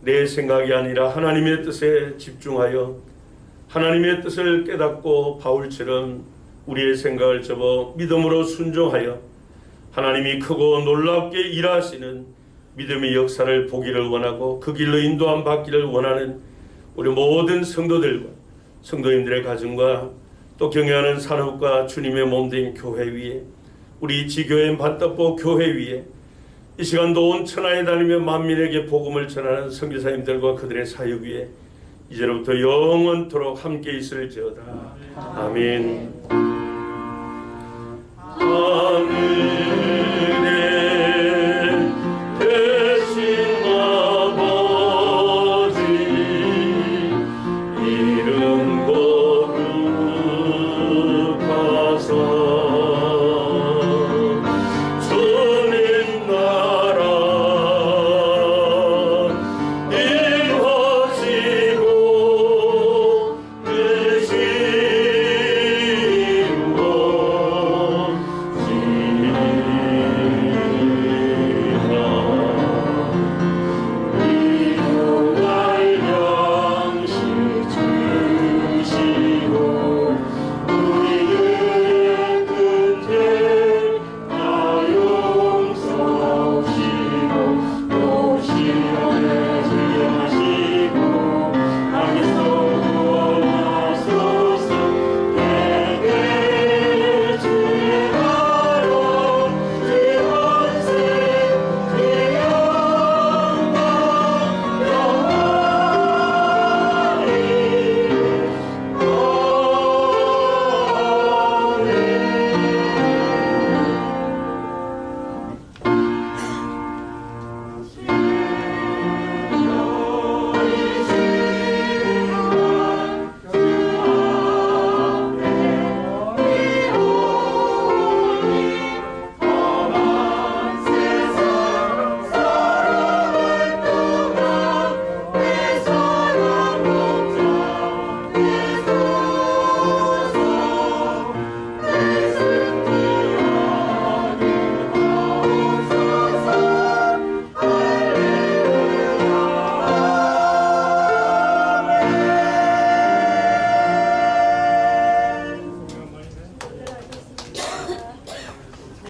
내 생각이 아니라 하나님의 뜻에 집중하여 하나님의 뜻을 깨닫고 바울처럼 우리의 생각을 접어 믿음으로 순종하여 하나님이 크고 놀랍게 일하시는 믿음의 역사를 보기를 원하고 그 길로 인도함 받기를 원하는 우리 모든 성도들과 성도님들의 가정과 또 경영하는 산업과 주님의 몸된 교회 위에, 우리 지교회 반떡보 교회 위에 이 시간도 온 천하에 다니며 만민에게 복음을 전하는 선교사님들과 그들의 사역 위에 이제로부터 영원토록 함께 있을지어다. 아멘. 아멘.